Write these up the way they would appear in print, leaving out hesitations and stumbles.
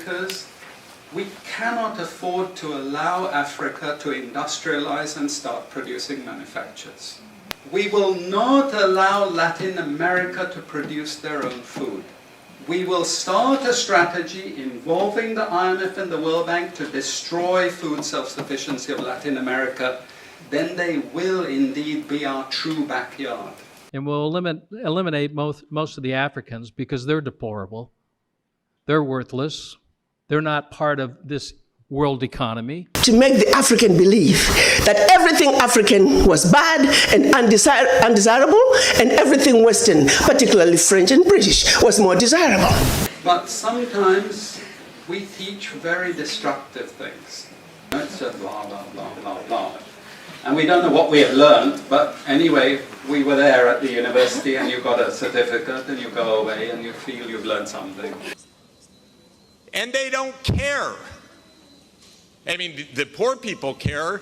because we cannot afford to allow Africa to industrialize and start producing manufactures. We will not allow Latin America to produce their own food. We will start a strategy involving the IMF and the World Bank to destroy food self-sufficiency of Latin America. Then they will indeed be our true backyard. And we'll eliminate most of the Africans because they're deplorable. They're worthless. They're not part of this world economy. To make the African believe that everything African was bad and undesirable, and everything Western, particularly French and British, was more desirable. But sometimes we teach very destructive things. It's just blah, blah, blah, blah, blah. And we don't know what we have learned, but anyway, we were there at the university and you got a certificate and you go away and you feel you've learned something. And they don't care. I mean, the poor people care,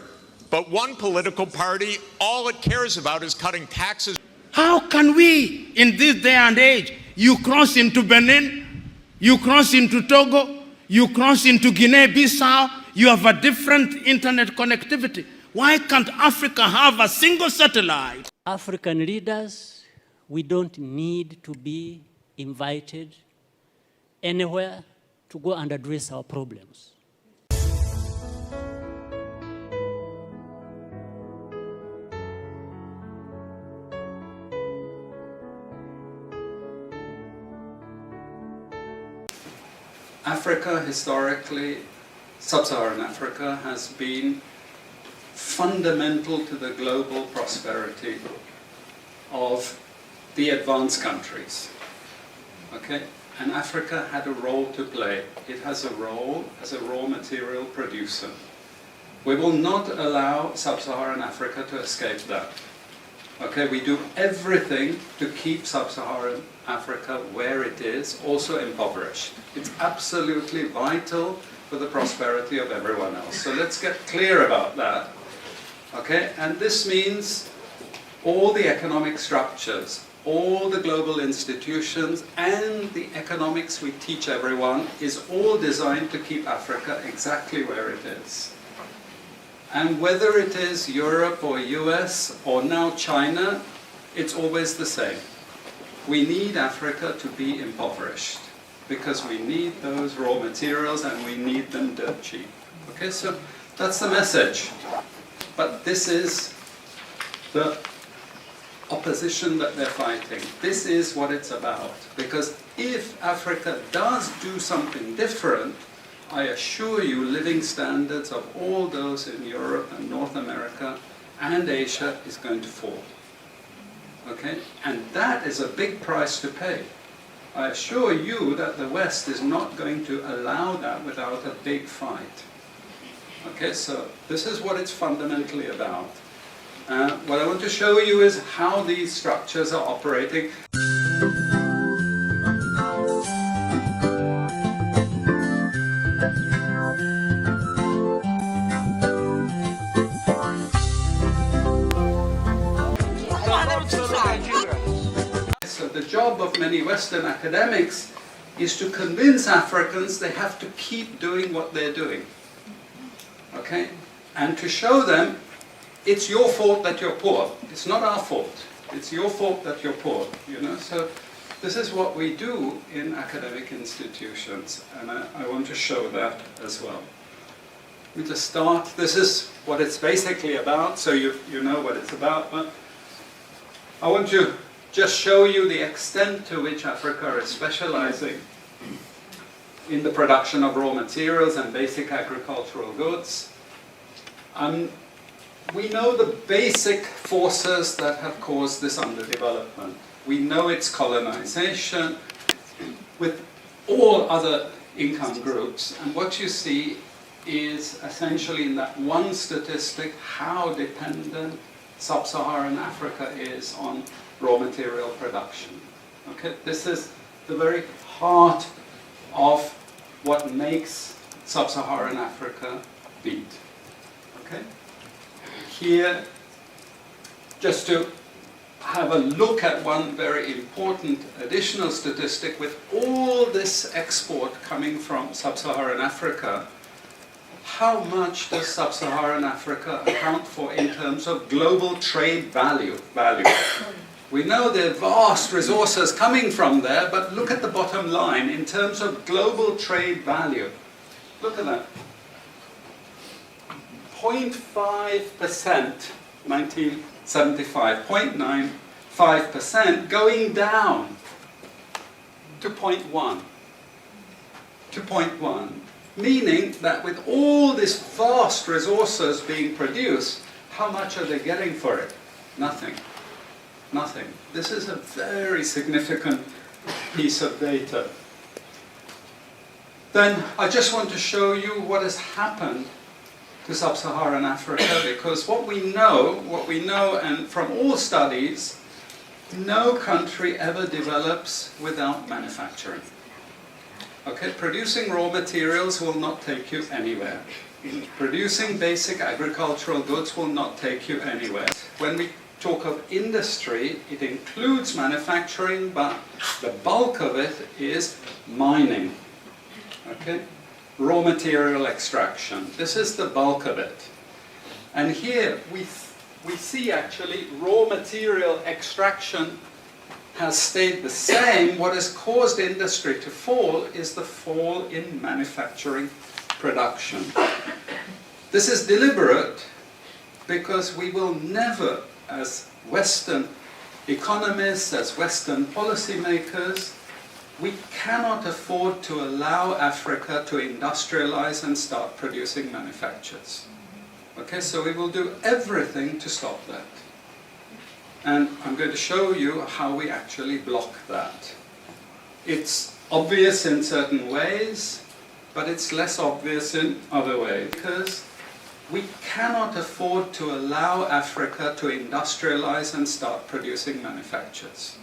but one political party, all it cares about is cutting taxes. How can we, in this day and age, you cross into Benin, you cross into Togo, you cross into Guinea-Bissau, you have a different internet connectivity. Why can't Africa have a single satellite? African leaders, we don't need to be invited anywhere to go and address our problems. Africa, historically, sub-Saharan Africa, has been fundamental to the global prosperity of the advanced countries. Okay? And Africa had a role to play. It has a role as a raw material producer. We will not allow sub-Saharan Africa to escape that. Okay, we do everything to keep sub-Saharan Africa where it is, also impoverished. It's absolutely vital for the prosperity of everyone else. So let's get clear about that. Okay, and this means all the economic structures, all the global institutions, and the economics we teach everyone is all designed to keep Africa exactly where it is. And whether it is Europe or US or now China, it's always the same. We need Africa to be impoverished because we need those raw materials and we need them dirt cheap. Okay, so that's the message. But this is the opposition that they're fighting. This is what it's about. Because if Africa does do something different, I assure you living standards of all those in Europe and North America and Asia is going to fall. Okay? And that is a big price to pay. I assure you that the West is not going to allow that without a big fight. Okay, so this is what it's fundamentally about. What I want to show you is how these structures are operating. So the job of many Western academics is to convince Africans they have to keep doing what they're doing. Okay? And to show them it's your fault that you're poor. It's not our fault. It's your fault that you're poor. You know? So this is what we do in academic institutions, and I want to show that as well. We just start. This is what it's basically about, so you know what it's about. But I want to just show you the extent to which Africa is specializing in the production of raw materials and basic agricultural goods. We know the basic forces that have caused this underdevelopment. We know it's colonization with all other income groups. And what you see is essentially in that one statistic how dependent sub-Saharan Africa is on raw material production. Okay? This is the very heart of what makes sub-Saharan Africa beat. Okay? Here, just to have a look at one very important additional statistic. With all this export coming from sub-Saharan Africa, how much does sub-Saharan Africa account for in terms of global trade value? We know there are vast resources coming from there, but look at the bottom line in terms of global trade value. Look at that. 0.5%, 1975, 0.95%, going down to 0.1. To 0.1. Meaning that with all these vast resources being produced, how much are they getting for it? Nothing. Nothing. This is a very significant piece of data. Then I just want to show you what has happened to sub-Saharan Africa, because what we know, and from all studies, no country ever develops without manufacturing. Okay, producing raw materials will not take you anywhere. Producing basic agricultural goods will not take you anywhere. When we talk of industry, it includes manufacturing, but the bulk of it is mining. Okay? Raw material extraction. This is the bulk of it. And here we see actually raw material extraction has stayed the same. What has caused industry to fall is the fall in manufacturing production. This is deliberate because we will never, as Western economists, as Western policymakers, we cannot afford to allow Africa to industrialize and start producing manufactures. Okay, so we will do everything to stop that. And I'm going to show you how we actually block that. It's obvious in certain ways, but it's less obvious in other ways. Because we cannot afford to allow Africa to industrialize and start producing manufactures.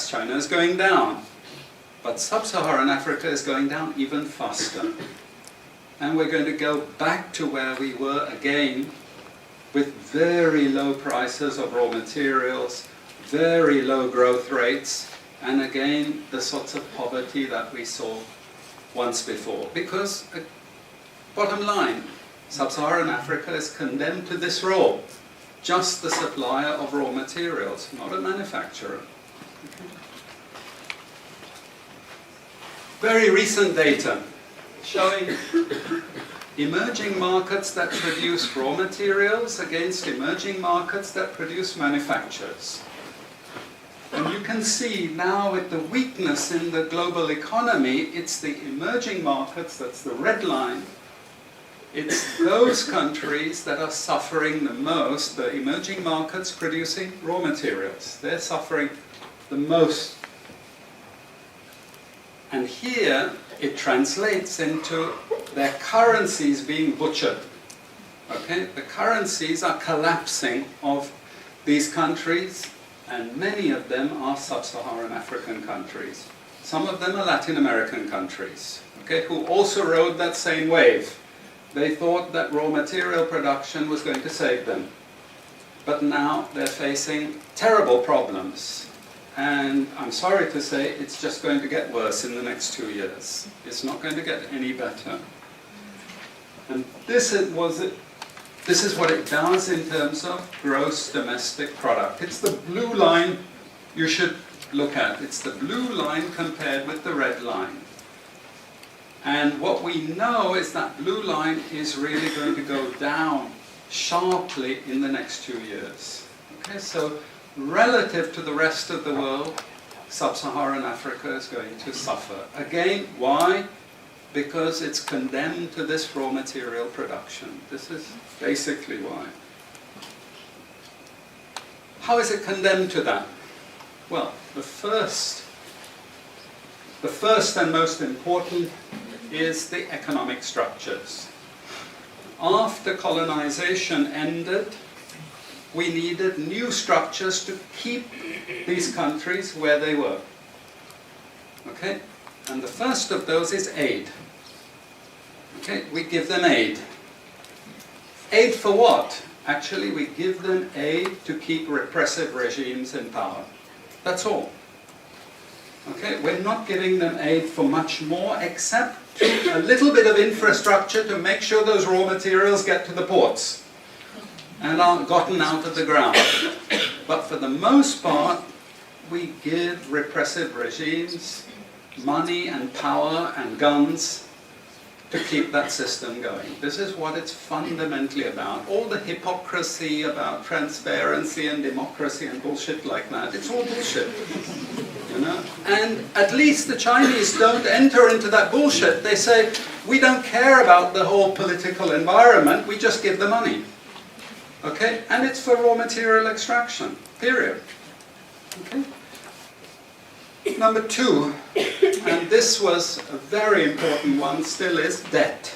China is going down, but sub-Saharan Africa is going down even faster. And we're going to go back to where we were again, with very low prices of raw materials, very low growth rates, and again the sorts of poverty that we saw once before. Because, bottom line, sub-Saharan Africa is condemned to this role, just the supplier of raw materials, not a manufacturer. Very recent data showing emerging markets that produce raw materials against emerging markets that produce manufactures. And you can see now with the weakness in the global economy, it's the emerging markets, that's the red line, it's those countries that are suffering the most, the emerging markets producing raw materials. They're suffering the most. And here it translates into their currencies being butchered. Okay? The currencies are collapsing of these countries, and many of them are sub-Saharan African countries. Some of them are Latin American countries, okay, who also rode that same wave. They thought that raw material production was going to save them. But now they're facing terrible problems. And I'm sorry to say, it's just going to get worse in the next 2 years. It's not going to get any better. And this was This is what it does in terms of gross domestic product. It's the blue line you should look at. It's the blue line compared with the red line. And what we know is that blue line is really going to go down sharply in the next 2 years. Okay, so relative to the rest of the world, sub-Saharan Africa is going to suffer. Again, why? Because it's condemned to this raw material production. This is basically why. How is it condemned to that? Well, the first and most important is the economic structures. After colonization ended, we needed new structures to keep these countries where they were. Okay? And the first of those is aid. Okay? We give them aid. Aid for what? Actually, we give them aid to keep repressive regimes in power. That's all. Okay? We're not giving them aid for much more except to a little bit of infrastructure to make sure those raw materials get to the ports and aren't gotten out of the ground. But for the most part, we give repressive regimes money and power and guns to keep that system going. This is what it's fundamentally about. All the hypocrisy about transparency and democracy and bullshit like that, it's all bullshit. You know? And at least the Chinese don't enter into that bullshit. They say, we don't care about the whole political environment, we just give the money. Okay? And it's for raw material extraction, period. Okay? Number 2, and this was a very important one, still is debt.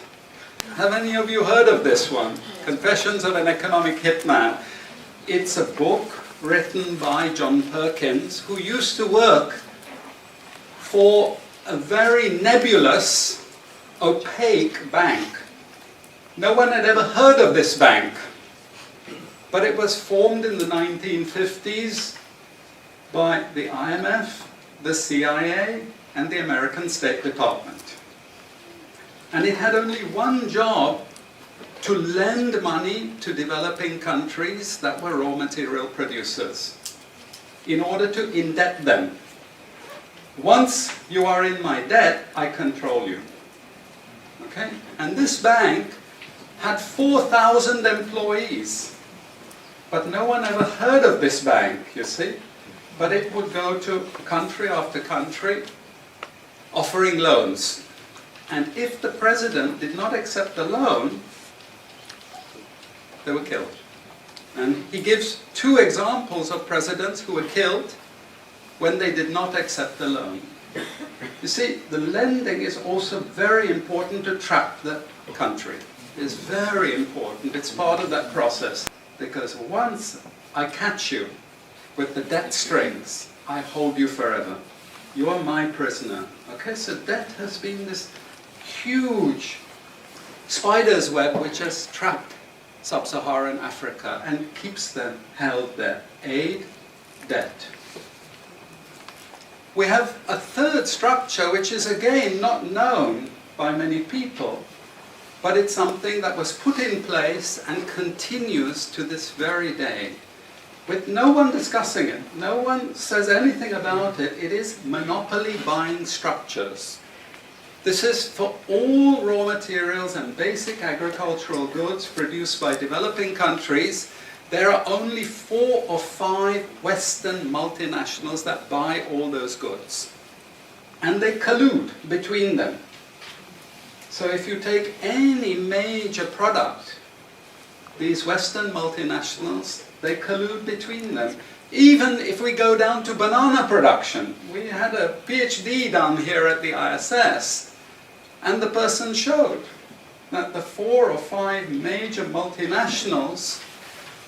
Have any of you heard of this one? Confessions of an Economic Hitman. It's a book written by John Perkins, who used to work for a very nebulous, opaque bank. No one had ever heard of this bank, but it was formed in the 1950s by the IMF, the CIA, and the American State Department. And it had only one job: to lend money to developing countries that were raw material producers in order to indebt them. Once you are in my debt, I control you. Okay? And this bank had 4,000 employees. But no one ever heard of this bank, you see. But it would go to country after country offering loans. And if the president did not accept the loan, they were killed. And he gives 2 examples of presidents who were killed when they did not accept the loan. You see, the lending is also very important to trap the country. It's very important. It's part of that process. Because once I catch you with the debt strings, I hold you forever. You are my prisoner. Okay, so debt has been this huge spider's web which has trapped sub-Saharan Africa and keeps them held there. Aid, debt. We have a third structure which is again not known by many people, but it's something that was put in place and continues to this very day, with no one discussing it. No one says anything about it. It is monopoly buying structures. This is for all raw materials and basic agricultural goods produced by developing countries. There are only 4 or 5 Western multinationals that buy all those goods. And they collude between them. So if you take any major product, these Western multinationals, they collude between them. Even if we go down to banana production, we had a PhD done here at the ISS, and the person showed that the 4 or 5 major multinationals,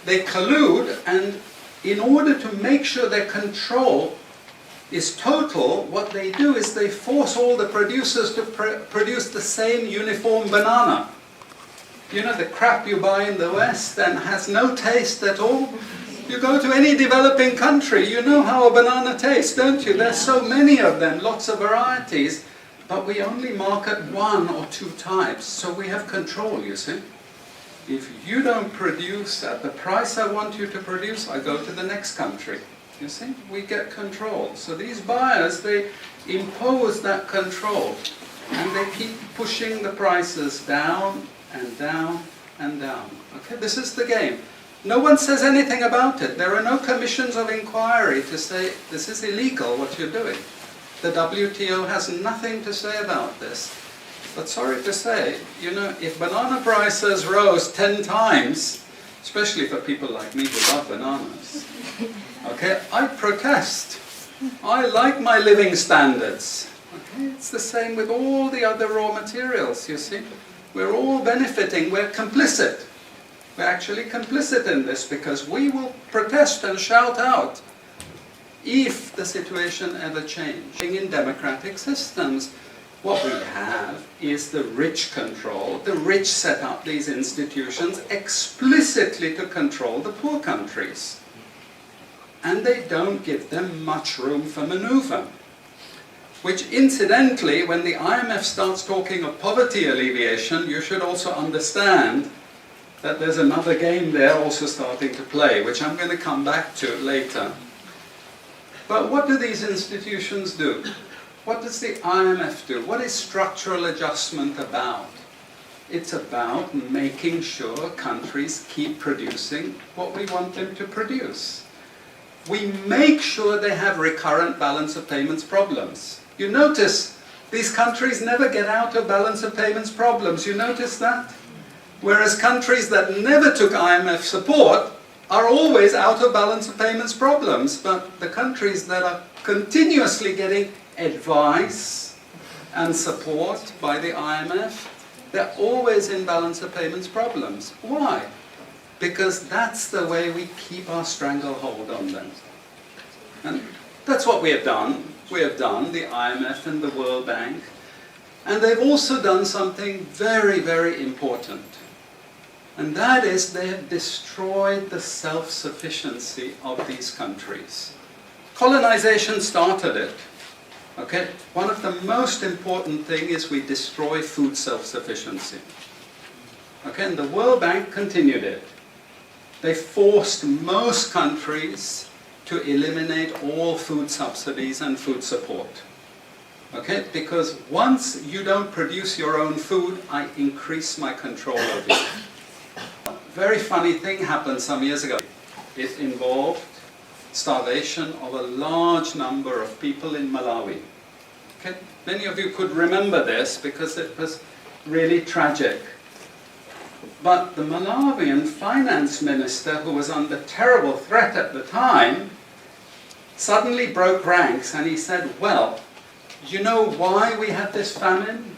they collude, and in order to make sure their control is total, what they do is they force all the producers to produce the same uniform banana. You know, the crap you buy in the West and has no taste at all. You go to any developing country, you know how a banana tastes, don't you? There's so many of them, lots of varieties, but we only market 1 or 2 types, so we have control, you see. If you don't produce at the price I want you to produce, I go to the next country. You see, we get control. So these buyers, they impose that control, and they keep pushing the prices down and down and down. Okay, this is the game. No one says anything about it. There are no commissions of inquiry to say, this is illegal, what you're doing. The WTO has nothing to say about this. But sorry to say, you know, if banana prices rose 10 times, especially for people like me who love bananas, okay, I protest. I like my living standards. Okay? It's the same with all the other raw materials, you see. We're all benefiting, we're complicit. We're actually complicit in this because we will protest and shout out if the situation ever changes. In democratic systems, what we have is the rich control. The rich set up these institutions explicitly to control the poor countries. And they don't give them much room for maneuver. Which incidentally, when the IMF starts talking of poverty alleviation, you should also understand that there's another game there also starting to play, which I'm going to come back to later. But what do these institutions do? What does the IMF do? What is structural adjustment about? It's about making sure countries keep producing what we want them to produce. We make sure they have recurrent balance of payments problems. You notice these countries never get out of balance of payments problems. You notice that? Whereas countries that never took IMF support are always out of balance of payments problems. But the countries that are continuously getting advice and support by the IMF, they're always in balance of payments problems. Why? Because that's the way we keep our stranglehold on them. And that's what we have done. We have done, the IMF and the World Bank. And they've also done something very, very important. And that is they have destroyed the self-sufficiency of these countries. Colonization started it. Okay? One of the most important things is we destroy food self-sufficiency. Okay? And the World Bank continued it. They forced most countries to eliminate all food subsidies and food support. Okay? Because once you don't produce your own food, I increase my control over you. Very funny thing happened some years ago. It involved starvation of a large number of people in Malawi. Okay? Many of you could remember this because it was really tragic. But the Malawian finance minister, who was under terrible threat at the time, suddenly broke ranks and he said, well, you know why we had this famine?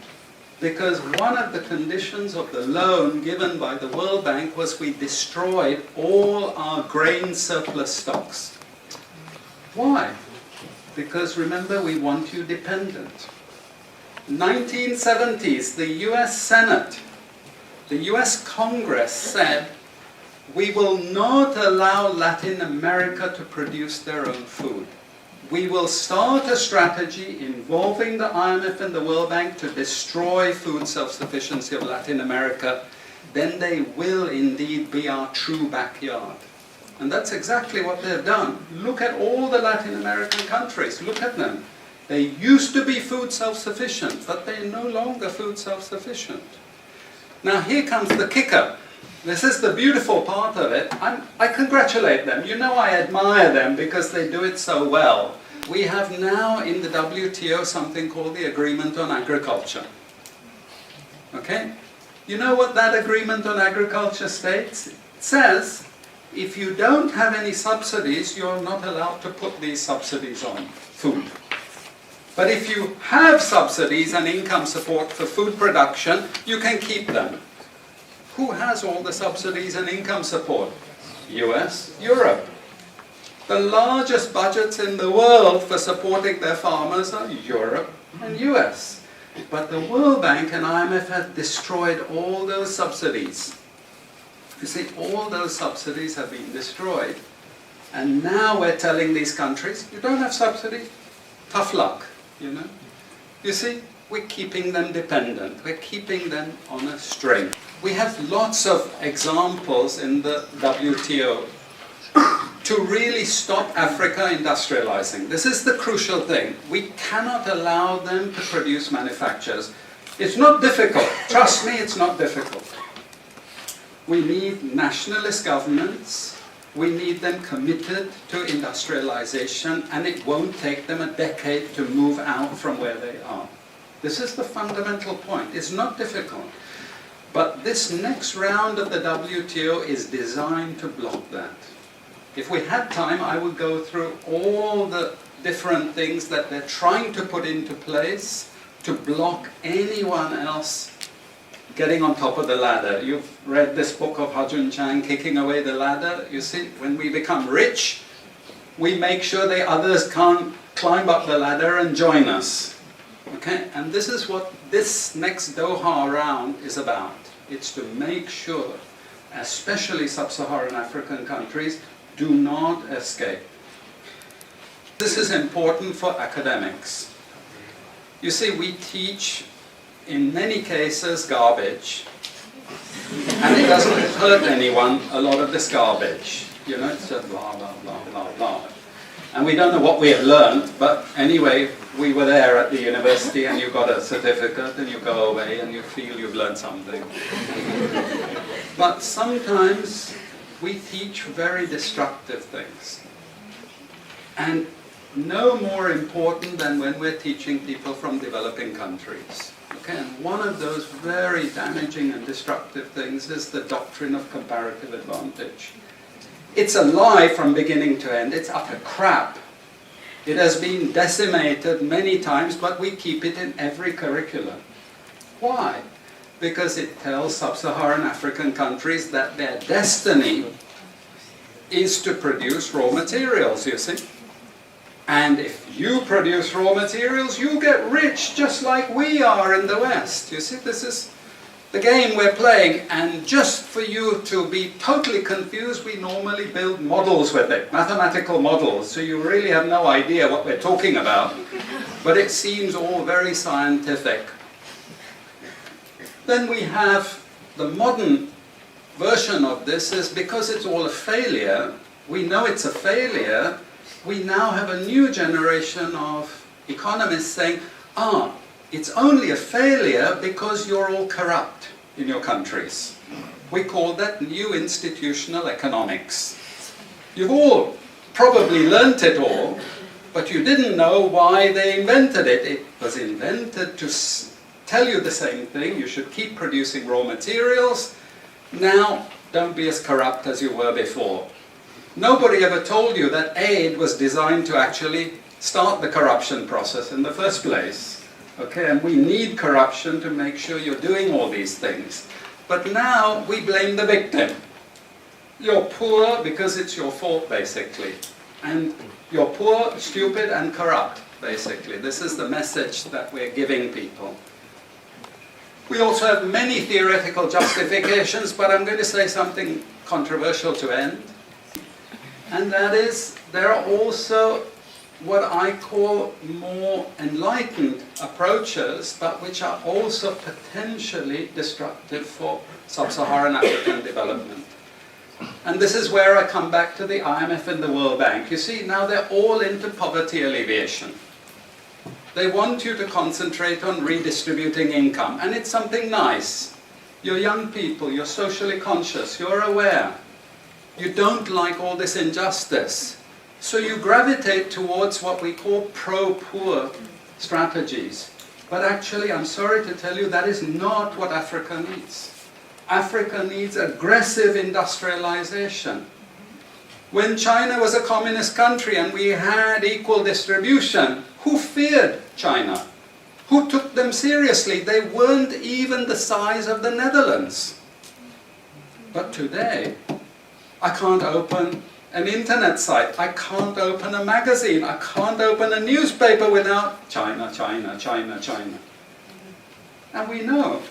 Because one of the conditions of the loan given by the World Bank was we destroyed all our grain surplus stocks. Why? Because remember, we want you dependent. 1970s, the US Senate, the US Congress said, we will not allow Latin America to produce their own food. We will start a strategy involving the IMF and the World Bank to destroy food self-sufficiency of Latin America. Then they will indeed be our true backyard. And that's exactly what they've done. Look at all the Latin American countries. Look at them. They used to be food self-sufficient, but they're no longer food self-sufficient. Now here comes the kicker. This is the beautiful part of it. I congratulate them. You know I admire them because they do it so well. We have now in the WTO something called the Agreement on Agriculture. Okay? You know what that Agreement on Agriculture states? It says, if you don't have any subsidies, you're not allowed to put these subsidies on food. But if you have subsidies and income support for food production, you can keep them. Who has all the subsidies and income support? US, Europe. The largest budgets in the world for supporting their farmers are Europe and US. But the World Bank and IMF have destroyed all those subsidies. You see, all those subsidies have been destroyed. And now we're telling these countries, you don't have subsidies? Tough luck, you know. You see, we're keeping them dependent. We're keeping them on a string. We have lots of examples in the WTO to really stop Africa industrializing. This is the crucial thing. We cannot allow them to produce manufacturers. It's not difficult. Trust me, it's not difficult. We need nationalist governments. We need them committed to industrialization, and it won't take them a decade to move out from where they are. This is the fundamental point. It's not difficult. But this next round of the WTO is designed to block that. If we had time, I would go through all the different things that they're trying to put into place to block anyone else getting on top of the ladder. You've read this book of Ha-Joon Chang, Kicking Away the Ladder. You see, when we become rich, we make sure the others can't climb up the ladder and join us. Okay? And this is what this next Doha round is about. It's to make sure, especially sub-Saharan African countries, do not escape. This is important for academics. You see, we teach, in many cases, garbage. And it doesn't hurt anyone, a lot of this garbage. You know, it's just blah, blah, blah, blah, blah. And we don't know what we have learned, but anyway, we were there at the university and you got a certificate and you go away and you feel you've learned something. But sometimes we teach very destructive things. And no more important than when we're teaching people from developing countries. Okay, and one of those very damaging and destructive things is the doctrine of comparative advantage. It's a lie from beginning to end. It's utter crap. It has been decimated many times, but we keep it in every curriculum. Why? Because it tells sub-Saharan African countries that their destiny is to produce raw materials, you see. And if you produce raw materials, you get rich just like we are in the West. You see, this is the game we're playing. And just for you to be totally confused, we normally build models with it, mathematical models, so you really have no idea what we're talking about. But it seems all very scientific. Then we have the modern version of this is because it's all a failure, we know it's a failure, we now have a new generation of economists saying, it's only a failure because you're all corrupt in your countries. We call that new institutional economics. You've all probably learnt it all, but you didn't know why they invented it. It was invented to tell you the same thing. You should keep producing raw materials. Now, don't be as corrupt as you were before. Nobody ever told you that aid was designed to actually start the corruption process in the first place. Okay, and we need corruption to make sure you're doing all these things. But now we blame the victim. You're poor because it's your fault, basically. And you're poor, stupid, and corrupt, basically. This is the message that we're giving people. We also have many theoretical justifications, but I'm going to say something controversial to end. And that is, there are also what I call more enlightened approaches, but which are also potentially destructive for sub-Saharan African development. And this is where I come back to the IMF and the World Bank. You see, now they're all into poverty alleviation. They want you to concentrate on redistributing income, and it's something nice. You're young people, you're socially conscious, you're aware. You don't like all this injustice. So you gravitate towards what we call pro-poor strategies. But actually, I'm sorry to tell you, that is not what Africa needs. Africa needs aggressive industrialization. When China was a communist country and we had equal distribution, who feared China? Who took them seriously? They weren't even the size of the Netherlands. But today, I can't open an internet site, I can't open a magazine, I can't open a newspaper without China, China, China, China. And we know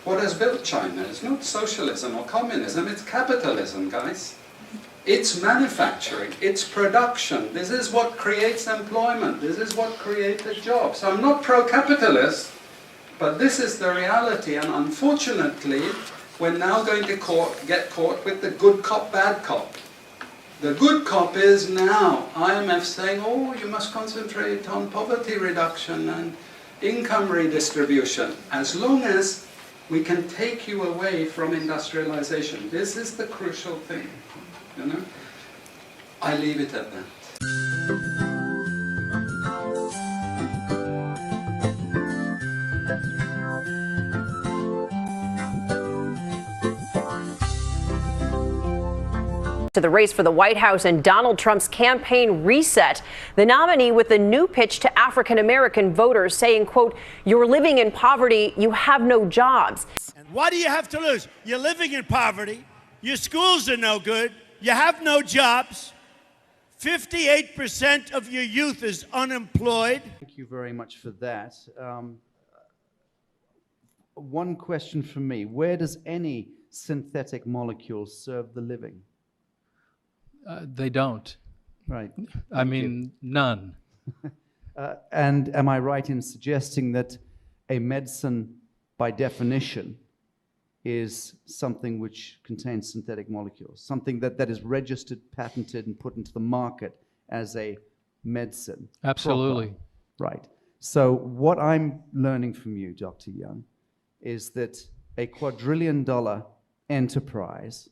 what has built China. It's not socialism or communism, it's capitalism, guys. It's manufacturing, it's production. This is what creates employment. This is what created jobs. I'm not pro-capitalist, but this is the reality. And unfortunately, we're now going to get caught with the good cop, bad cop. The good cop is now IMF saying, oh, you must concentrate on poverty reduction and income redistribution, as long as we can take you away from industrialization. This is the crucial thing, you know? I leave it at that. To the race for the White House and Donald Trump's campaign reset. The nominee with a new pitch to African-American voters saying, quote, "You're living in poverty, you have no jobs." And what do you have to lose? You're living in poverty, your schools are no good, you have no jobs, 58% of your youth is unemployed. Thank you very much for that. One question from me. Where does any synthetic molecule serve the living? They don't. Right. I mean, none. And am I right in suggesting that a medicine, by definition, is something which contains synthetic molecules, something that is registered, patented, and put into the market as a medicine? Absolutely. Proper. Right. So what I'm learning from you, Dr. Young, is that a quadrillion-dollar enterprise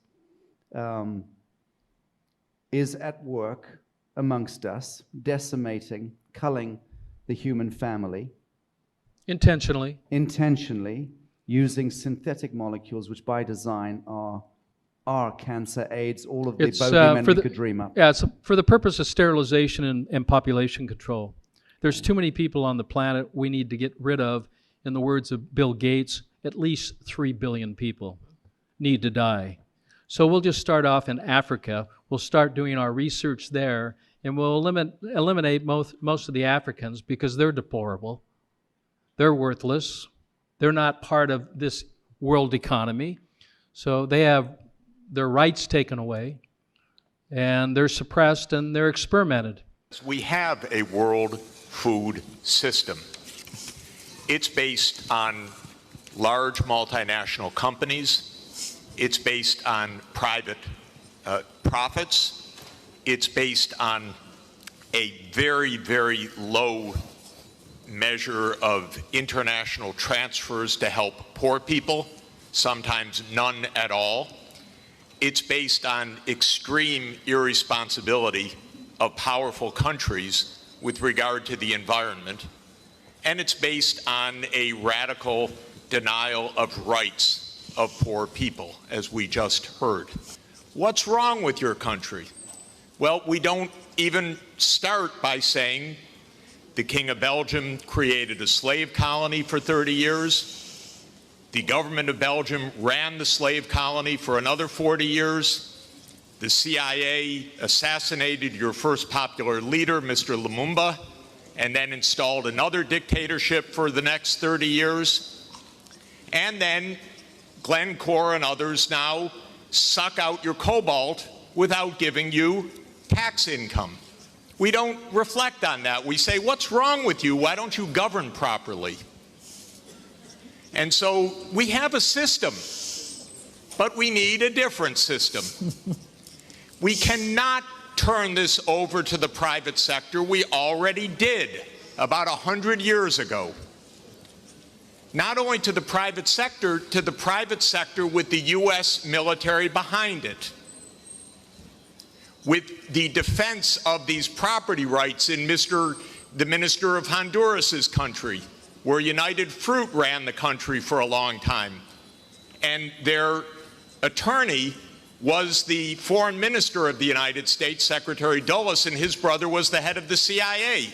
is at work amongst us, decimating, culling the human family. Intentionally. Intentionally, using synthetic molecules, which by design are cancer, AIDS, all of the bogeymen we could dream up. Yeah, it's for the purpose of sterilization and population control. There's too many people on the planet we need to get rid of. In the words of Bill Gates, at least 3 billion people need to die. So we'll just start off in Africa. We'll start doing our research there, and we'll eliminate most of the Africans because they're deplorable. They're worthless. They're not part of this world economy. So they have their rights taken away, and they're suppressed, and they're experimented. We have a world food system. It's based on large multinational companies. It's based on private profits. It's based on a very, very low measure of international transfers to help poor people, sometimes none at all. It's based on extreme irresponsibility of powerful countries with regard to the environment. And it's based on a radical denial of rights of poor people, as we just heard. What's wrong with your country? Well, we don't even start by saying the King of Belgium created a slave colony for 30 years. The government of Belgium ran the slave colony for another 40 years. The CIA assassinated your first popular leader, Mr. Lumumba, and then installed another dictatorship for the next 30 years. And then Glencore and others now suck out your cobalt without giving you tax income. We don't reflect on that. We say, what's wrong with you? Why don't you govern properly? And so we have a system, but we need a different system. We cannot turn this over to the private sector. We already did about 100 years ago. Not only to the private sector with the U.S. military behind it, with the defense of these property rights in the Minister of Honduras's country, where United Fruit ran the country for a long time. And their attorney was the foreign minister of the United States, Secretary Dulles, and his brother was the head of the CIA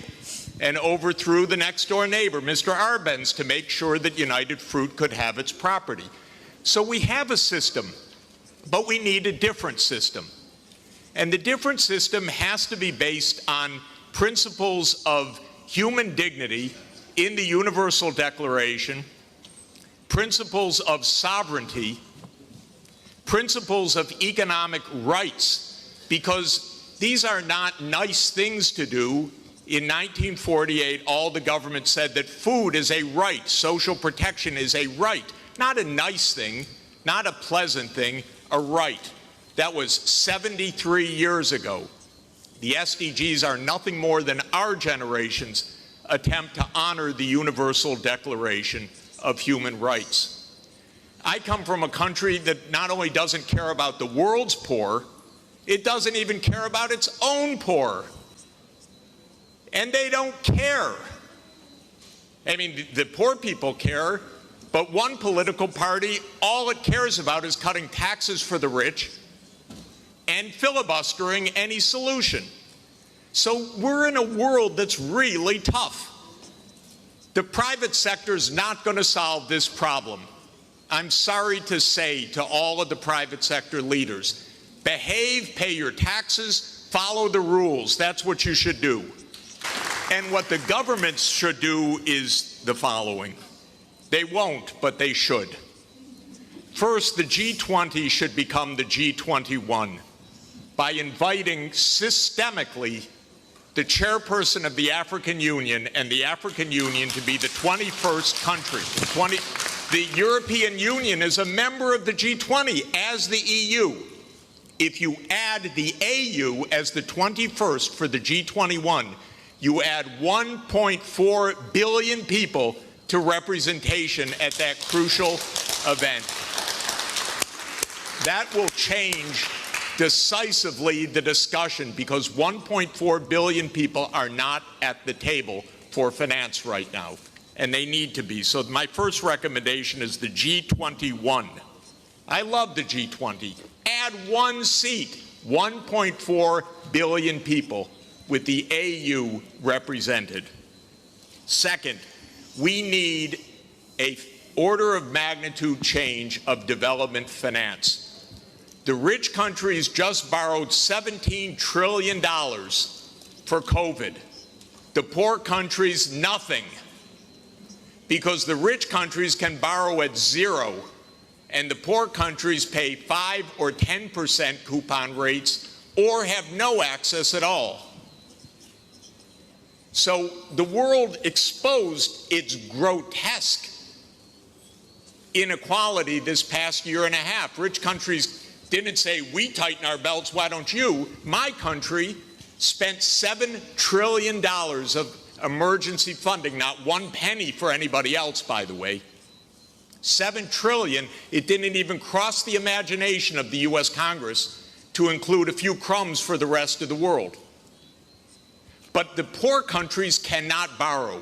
and overthrew the next door neighbor, Mr. Arbenz, to make sure that United Fruit could have its property. So we have a system, but we need a different system. And the different system has to be based on principles of human dignity in the Universal Declaration, principles of sovereignty, principles of economic rights because these are not nice things to do. In 1948, all the government said that food is a right, social protection is a right, not a nice thing, not a pleasant thing, a right. That was 73 years ago. The SDGs are nothing more than our generation's attempt to honor the Universal Declaration of Human Rights. I come from a country that not only doesn't care about the world's poor, it doesn't even care about its own poor. And they don't care. I mean, the poor people care, but one political party, all it cares about is cutting taxes for the rich and filibustering any solution. So we're in a world that's really tough. The private sector is not going to solve this problem. I'm sorry to say to all of the private sector leaders, behave, pay your taxes, follow the rules. That's what you should do. And what the governments should do is the following. They won't, but they should. First, the G20 should become the G21 by inviting systemically the chairperson of the African Union and the African Union to be the 21st country. The European Union is a member of the G20 as the EU. If you add the AU as the 21st for the G21, you add 1.4 billion people to representation at that crucial event. That will change decisively the discussion, because 1.4 billion people are not at the table for finance right now, and they need to be. So my first recommendation is the G21. I love the G20. Add one seat, 1.4 billion people with the AU represented. Second, we need an order of magnitude change of development finance. The rich countries just borrowed $17 trillion for COVID. The poor countries, nothing. Because the rich countries can borrow at zero, and the poor countries pay 5 or 10% coupon rates or have no access at all. So the world exposed its grotesque inequality this past year and a half. Rich countries didn't say, we tighten our belts, why don't you? My country spent $7 trillion of emergency funding, not one penny for anybody else, by the way. $7 trillion, it didn't even cross the imagination of the US Congress to include a few crumbs for the rest of the world. But the poor countries cannot borrow.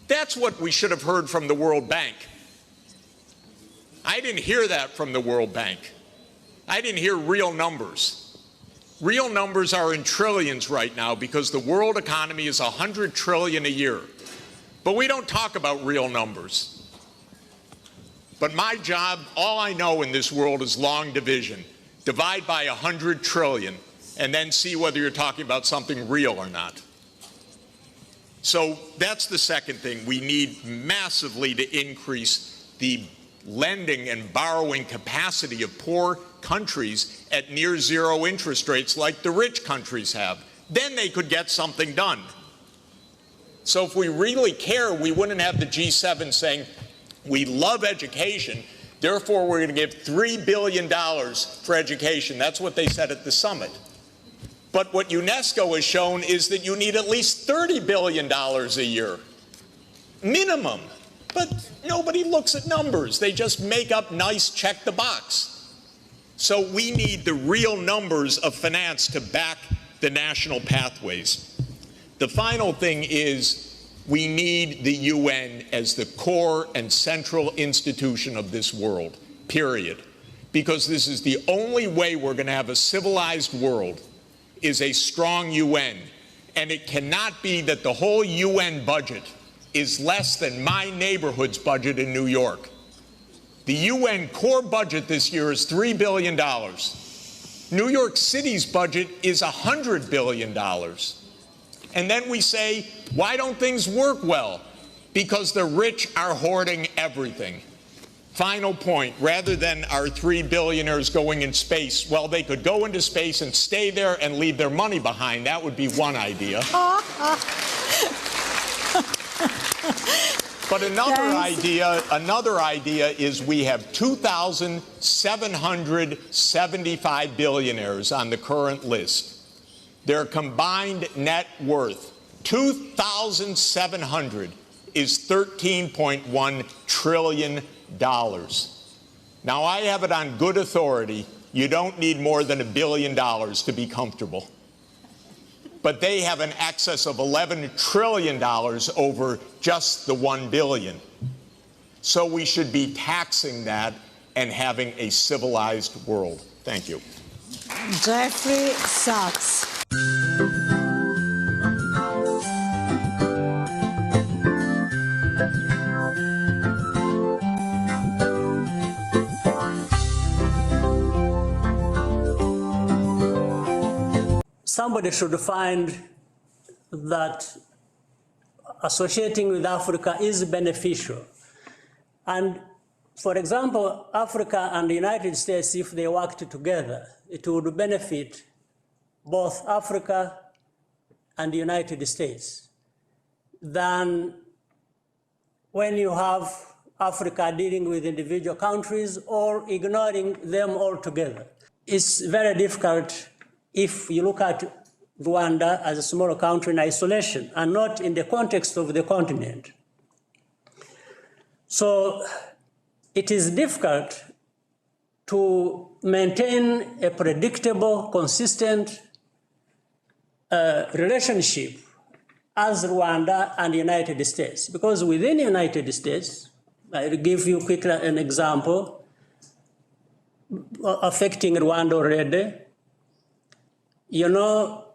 That's what we should have heard from the World Bank. I didn't hear that from the World Bank. I didn't hear real numbers. Real numbers are in trillions right now because the world economy is $100 trillion a year. But we don't talk about real numbers. But my job, all I know in this world is long division. Divide by 100 trillion and then see whether you're talking about something real or not. So that's the second thing. We need massively to increase the lending and borrowing capacity of poor countries at near zero interest rates like the rich countries have. Then they could get something done. So if we really care, we wouldn't have the G7 saying, we love education, therefore we're going to give $3 billion for education. That's what they said at the summit. But what UNESCO has shown is that you need at least $30 billion a year, minimum. But nobody looks at numbers. They just make up nice check the box. So we need the real numbers of finance to back the national pathways. The final thing is we need the UN as the core and central institution of this world, period. Because this is the only way we're going to have a civilized world, is a strong UN. And it cannot be that the whole UN budget is less than my neighborhood's budget in New York. The UN core budget this year is $3 billion. New York City's budget is $100 billion. And then we say, why don't things work well? Because the rich are hoarding everything. Final point, rather than our 3 billionaires going in space, well, they could go into space and stay there and leave their money behind. That would be one idea. But another idea is we have 2,775 billionaires on the current list. Their combined net worth, 2,700, is $13.1 trillion. Now, I have it on good authority, you don't need more than $1 billion to be comfortable. But they have an excess of $11 trillion over just the $1 billion. So we should be taxing that and having a civilized world. Thank you. Jeffrey Sachs. Somebody should find that associating with Africa is beneficial. And for example, Africa and the United States, if they worked together, it would benefit both Africa and the United States than when you have Africa dealing with individual countries or ignoring them altogether. It's very difficult if you look at Rwanda as a small country in isolation and not in the context of the continent. So it is difficult to maintain a predictable, consistent relationship as Rwanda and the United States. Because within the United States, I'll give you quickly an example affecting Rwanda already. You know,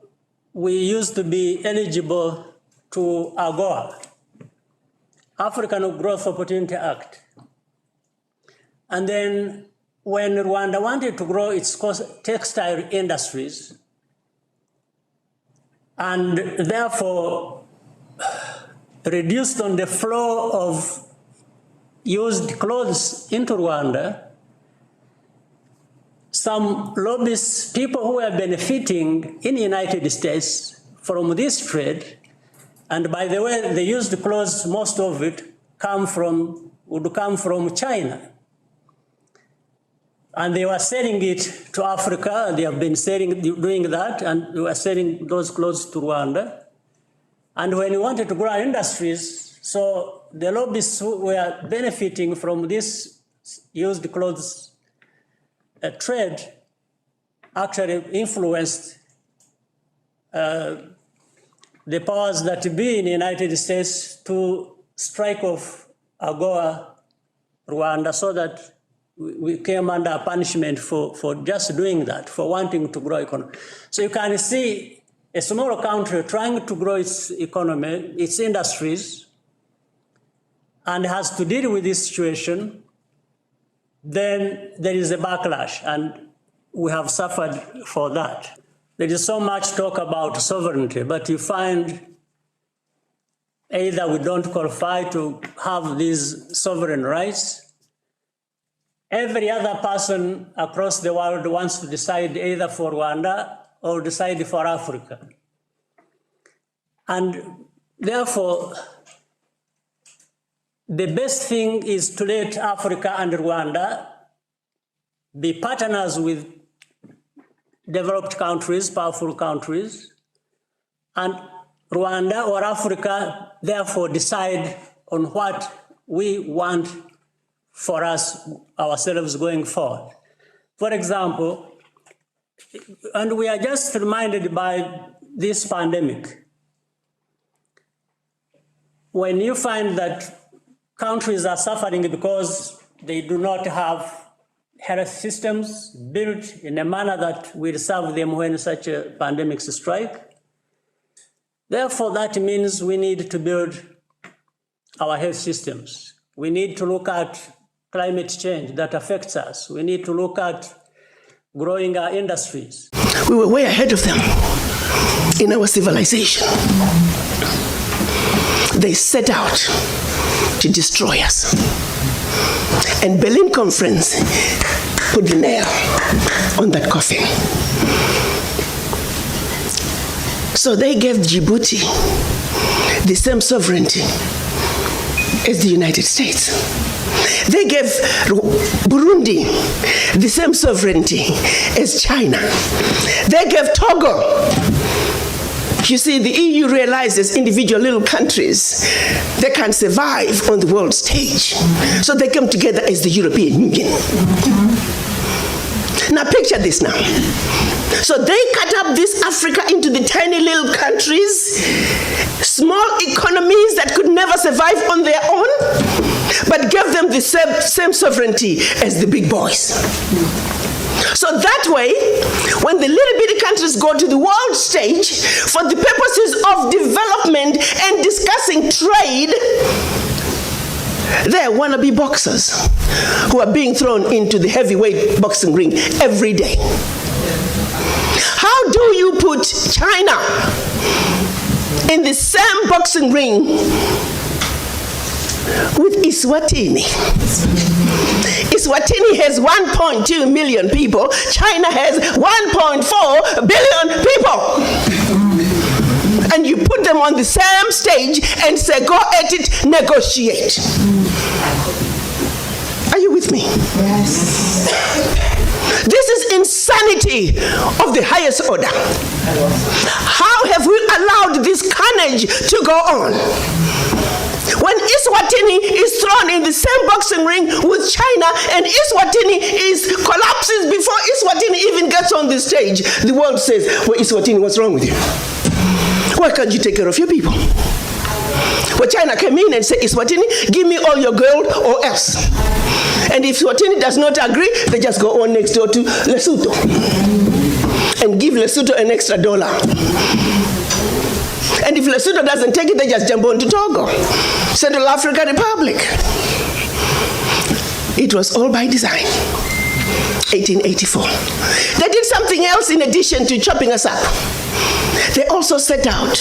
we used to be eligible to AGOA, African Growth Opportunity Act. And then when Rwanda wanted to grow its textile industries, and therefore reduced on the flow of used clothes into Rwanda, some lobbyists, people who are benefiting in the United States from this trade, and by the way, the used clothes, most of it would come from China. And they were selling it to Africa. They have been doing that, and they were selling those clothes to Rwanda. And when we wanted to grow our industries, so the lobbyists who were benefiting from this used clothes trade actually influenced the powers that be in the United States to strike off AGOA Rwanda so that we came under punishment for just doing that, for wanting to grow economy. So you can see a small country trying to grow its economy, its industries, and has to deal with this situation, then there is a backlash, and we have suffered for that. There is so much talk about sovereignty, but you find either we don't qualify to have these sovereign rights. Every other person across the world wants to decide either for Rwanda or decide for Africa. And therefore, the best thing is to let Africa and Rwanda be partners with developed countries, powerful countries, and Rwanda or Africa therefore decide on what we want for ourselves going forward. For example, and we are just reminded by this pandemic, when you find that countries are suffering because they do not have health systems built in a manner that will serve them when such a pandemic strikes, therefore that means we need to build our health systems. We need to look at climate change that affects us. We need to look at growing our industries. We were way ahead of them in our civilization. They set out to destroy us. And Berlin Conference put the nail on that coffin. So they gave Djibouti the same sovereignty as the United States. They gave Burundi the same sovereignty as China. They gave Togo. You see, the EU realizes individual little countries, they can't survive on the world stage. So they come together as the European Union. Now picture this now. So they cut up this Africa into the tiny little countries, small economies that could never survive on their own, but gave them the same sovereignty as the big boys. So that way, when the little bitty countries go to the world stage for the purposes of development and discussing trade, they're wannabe boxers who are being thrown into the heavyweight boxing ring every day. How do you put China in the same boxing ring with Eswatini? Eswatini has 1.2 million people. China has 1.4 billion people. And you put them on the same stage and say, go at it, negotiate. Are you with me? Yes. This is insanity of the highest order. How have we allowed this carnage to go on? When Eswatini is thrown in the same boxing ring with China and Eswatini collapses before Eswatini even gets on the stage, the world says, well, Eswatini, what's wrong with you? Why can't you take care of your people? Well, China came in and said, Eswatini, give me all your gold or else. And if Eswatini does not agree, they just go on next door to Lesotho and give Lesotho an extra $1. And if Lesotho doesn't take it, they just jump on to Togo, Central African Republic. It was all by design. 1884. They did something else in addition to chopping us up. They also set out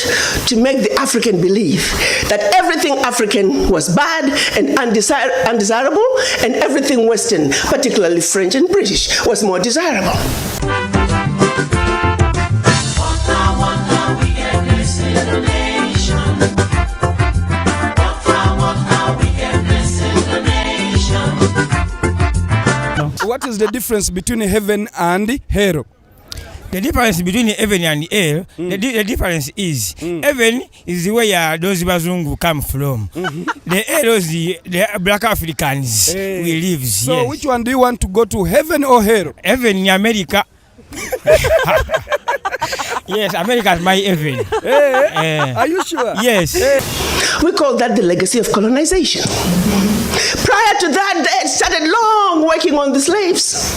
to make the African believe that everything African was bad and undesirable, and everything Western, particularly French and British, was more desirable. What is the difference between heaven and hell? The difference between heaven and hell, the difference is heaven is where those Bazungu come from. The hell is the black Africans we live. So yes. Which one do you want to go to, heaven or hell? Heaven in America. Yes, America is my heaven. Are you sure? Yes. We call that the legacy of colonization. Prior to that, they had started long working on the slaves.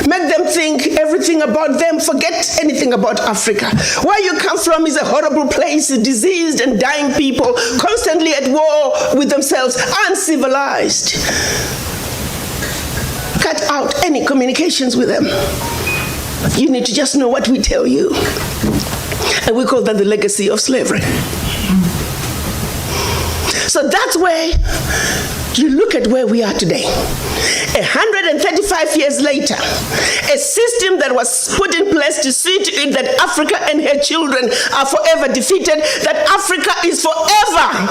Make them think everything about them, forget anything about Africa. Where you come from is a horrible place, diseased and dying people, constantly at war with themselves, uncivilized. Cut out any communications with them. You need to just know what we tell you. And we call that the legacy of slavery. So that's where you look at where we are today. 135 years later, a system that was put in place to see to it that Africa and her children are forever defeated, that Africa is forever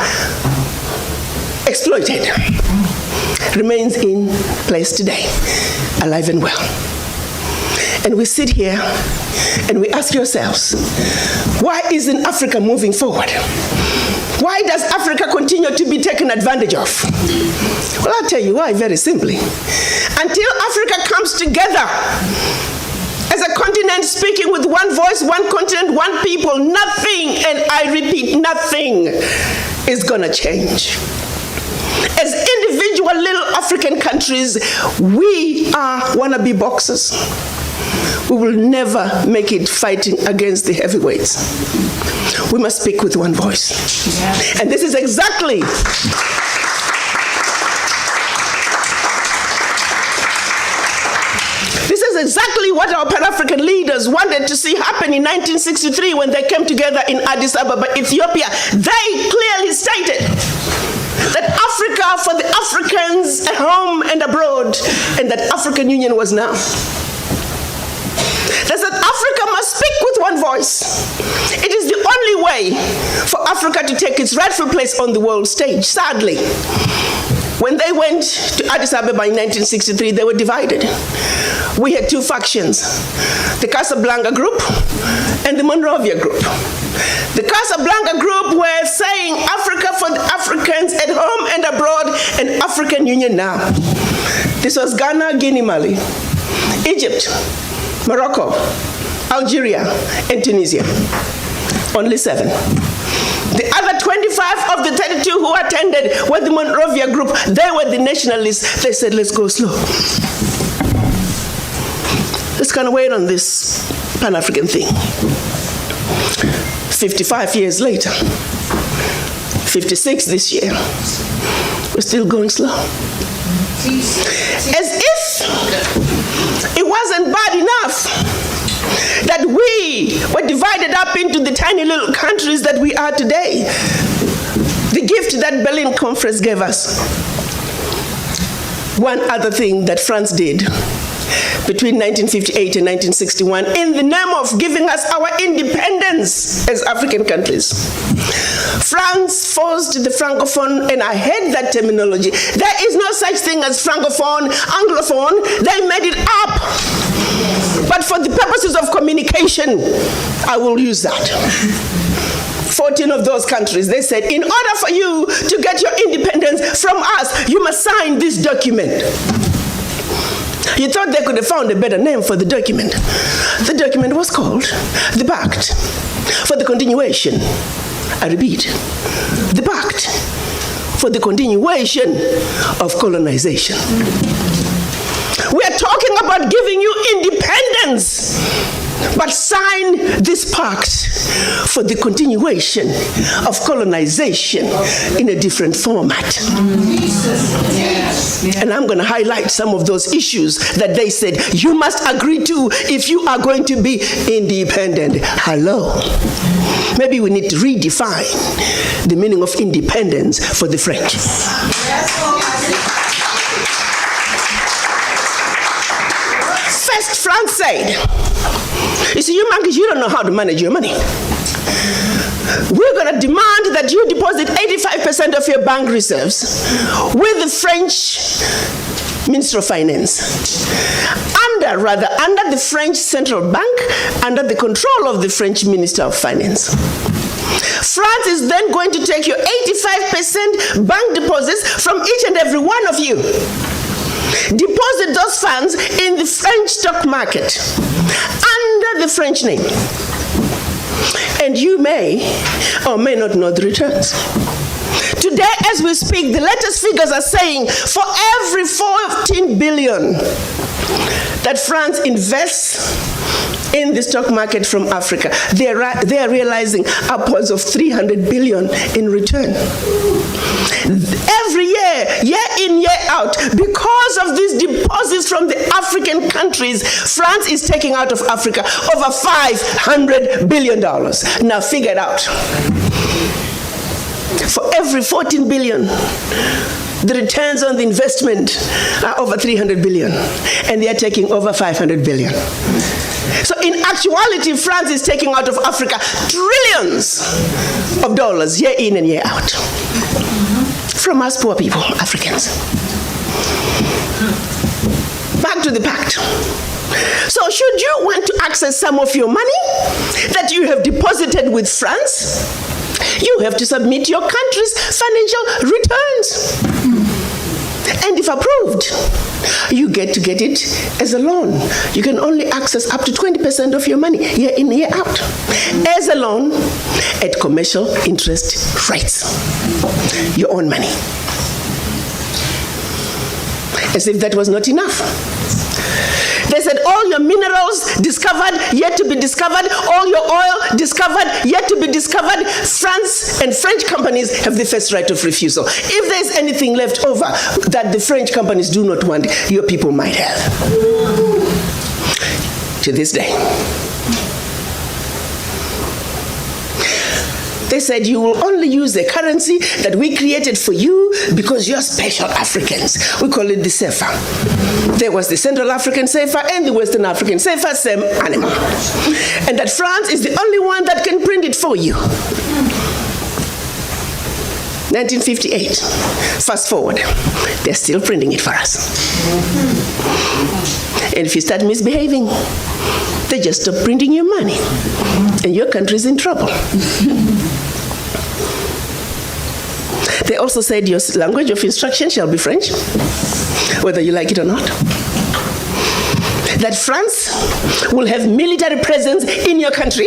exploited, remains in place today, alive and well. And we sit here and we ask ourselves, why isn't Africa moving forward? Why does Africa continue to be taken advantage of? Well, I'll tell you why, very simply. Until Africa comes together as a continent speaking with one voice, one continent, one people, nothing, and I repeat, nothing is gonna change. As individual little African countries, we are wannabe boxers. We will never make it fighting against the heavyweights. We must speak with one voice. Yes. And this is exactly what our Pan-African leaders wanted to see happen in 1963 when they came together in Addis Ababa, Ethiopia. They clearly stated, that Africa for the Africans at home and abroad, and that African Union was now. They said Africa must speak with one voice. It is the only way for Africa to take its rightful place on the world stage. Sadly, when they went to Addis Ababa in 1963, they were divided. We had two factions, the Casablanca group and the Monrovia group. The Casablanca group were saying Africa for the Africans at home and abroad, and African Union now. This was Ghana, Guinea, Mali, Egypt, Morocco, Algeria, and Tunisia. Only 7. The other 25 of the 32 who attended were the Monrovia group. They were the nationalists. They said, let's go slow. Let's kind of wait on this Pan-African thing. 55 years later, 56 this year, we're still going slow. As if it wasn't bad enough that we were divided up into the tiny little countries that we are today. The gift that Berlin Conference gave us. One other thing that France did between 1958 and 1961 in the name of giving us our independence as African countries. France forced the Francophone, and I hate that terminology. There is no such thing as Francophone, Anglophone. They made it up. But for the purposes of communication, I will use that. 14 of those countries, they said, in order for you to get your independence from us, you must sign this document. You thought they could have found a better name for the document. The document was called the Pact for the Continuation. I repeat, the Pact for the Continuation of Colonization. We are talking about giving you independence, but sign this pact for the continuation of colonization in a different format. And I'm going to highlight some of those issues that they said you must agree to if you are going to be independent. Hello. Maybe we need to redefine the meaning of independence for the French. First, France said, you see, you monkeys, you don't know how to manage your money. We're going to demand that you deposit 85% of your bank reserves with the French Minister of Finance. Under the French Central Bank, under the control of the French Minister of Finance. France is then going to take your 85% bank deposits from each and every one of you. Deposit those funds in the French stock market under the French name. And you may or may not know the returns. Today, as we speak, the latest figures are saying for every 14 billion that France invests in the stock market from Africa, they are realizing upwards of 300 billion in return. Every year in, year out, because of these deposits from the African countries, France is taking out of Africa over $500 billion. Now figure it out. For every 14 billion, the returns on the investment are over 300 billion, and they are taking over 500 billion. So in actuality, France is taking out of Africa trillions of dollars year in and year out. From us poor people, Africans. Back to the pact. So should you want to access some of your money that you have deposited with France, you have to submit your country's financial returns. And if approved, you get to get it as a loan. You can only access up to 20% of your money year in, year out as a loan at commercial interest rates. Your own money. As if that was not enough. They said all your minerals discovered, yet to be discovered, all your oil discovered, yet to be discovered. France and French companies have the first right of refusal. If there's anything left over that the French companies do not want, your people might have. To this day. They said you will only use the currency that we created for you because you're special Africans. We call it the CFA. There was the Central African CFA and the Western African CFA, same animal. And that France is the only one that can print it for you. 1958. Fast forward. They're still printing it for us. And if you start misbehaving, they just stop printing your money. And your country's in trouble. They also said your language of instruction shall be French, whether you like it or not. That France will have military presence in your country,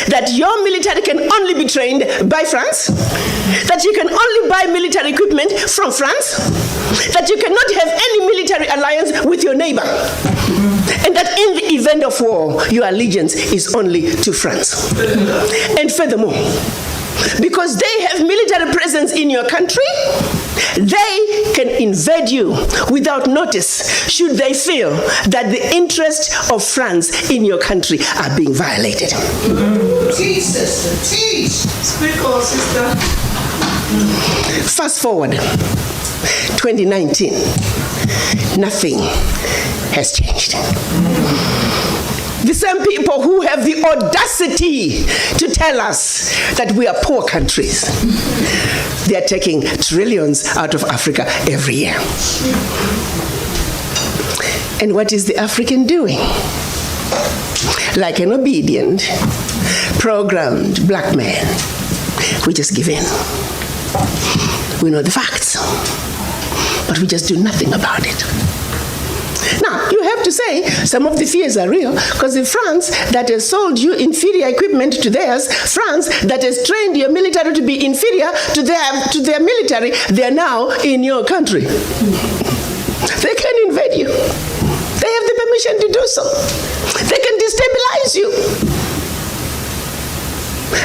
that your military can only be trained by France, that you can only buy military equipment from France, that you cannot have any military alliance with your neighbor, and that in the event of war, your allegiance is only to France. And furthermore, because they have military presence in your country, they can invade you without notice should they feel that the interests of France in your country are being violated. Teach, sister, teach. Speak on, sister. Fast forward, 2019, nothing has changed. The same people who have the audacity to tell us that we are poor countries, they are taking trillions out of Africa every year. And what is the African doing? Like an obedient, programmed black man, we just give in. We know the facts, but we just do nothing about it. Now, you have to say some of the fears are real, because in France that has sold you inferior equipment to theirs, France that has trained your military to be inferior to their military, they are now in your country. They can invade you. They have the permission to do so. They can destabilize you.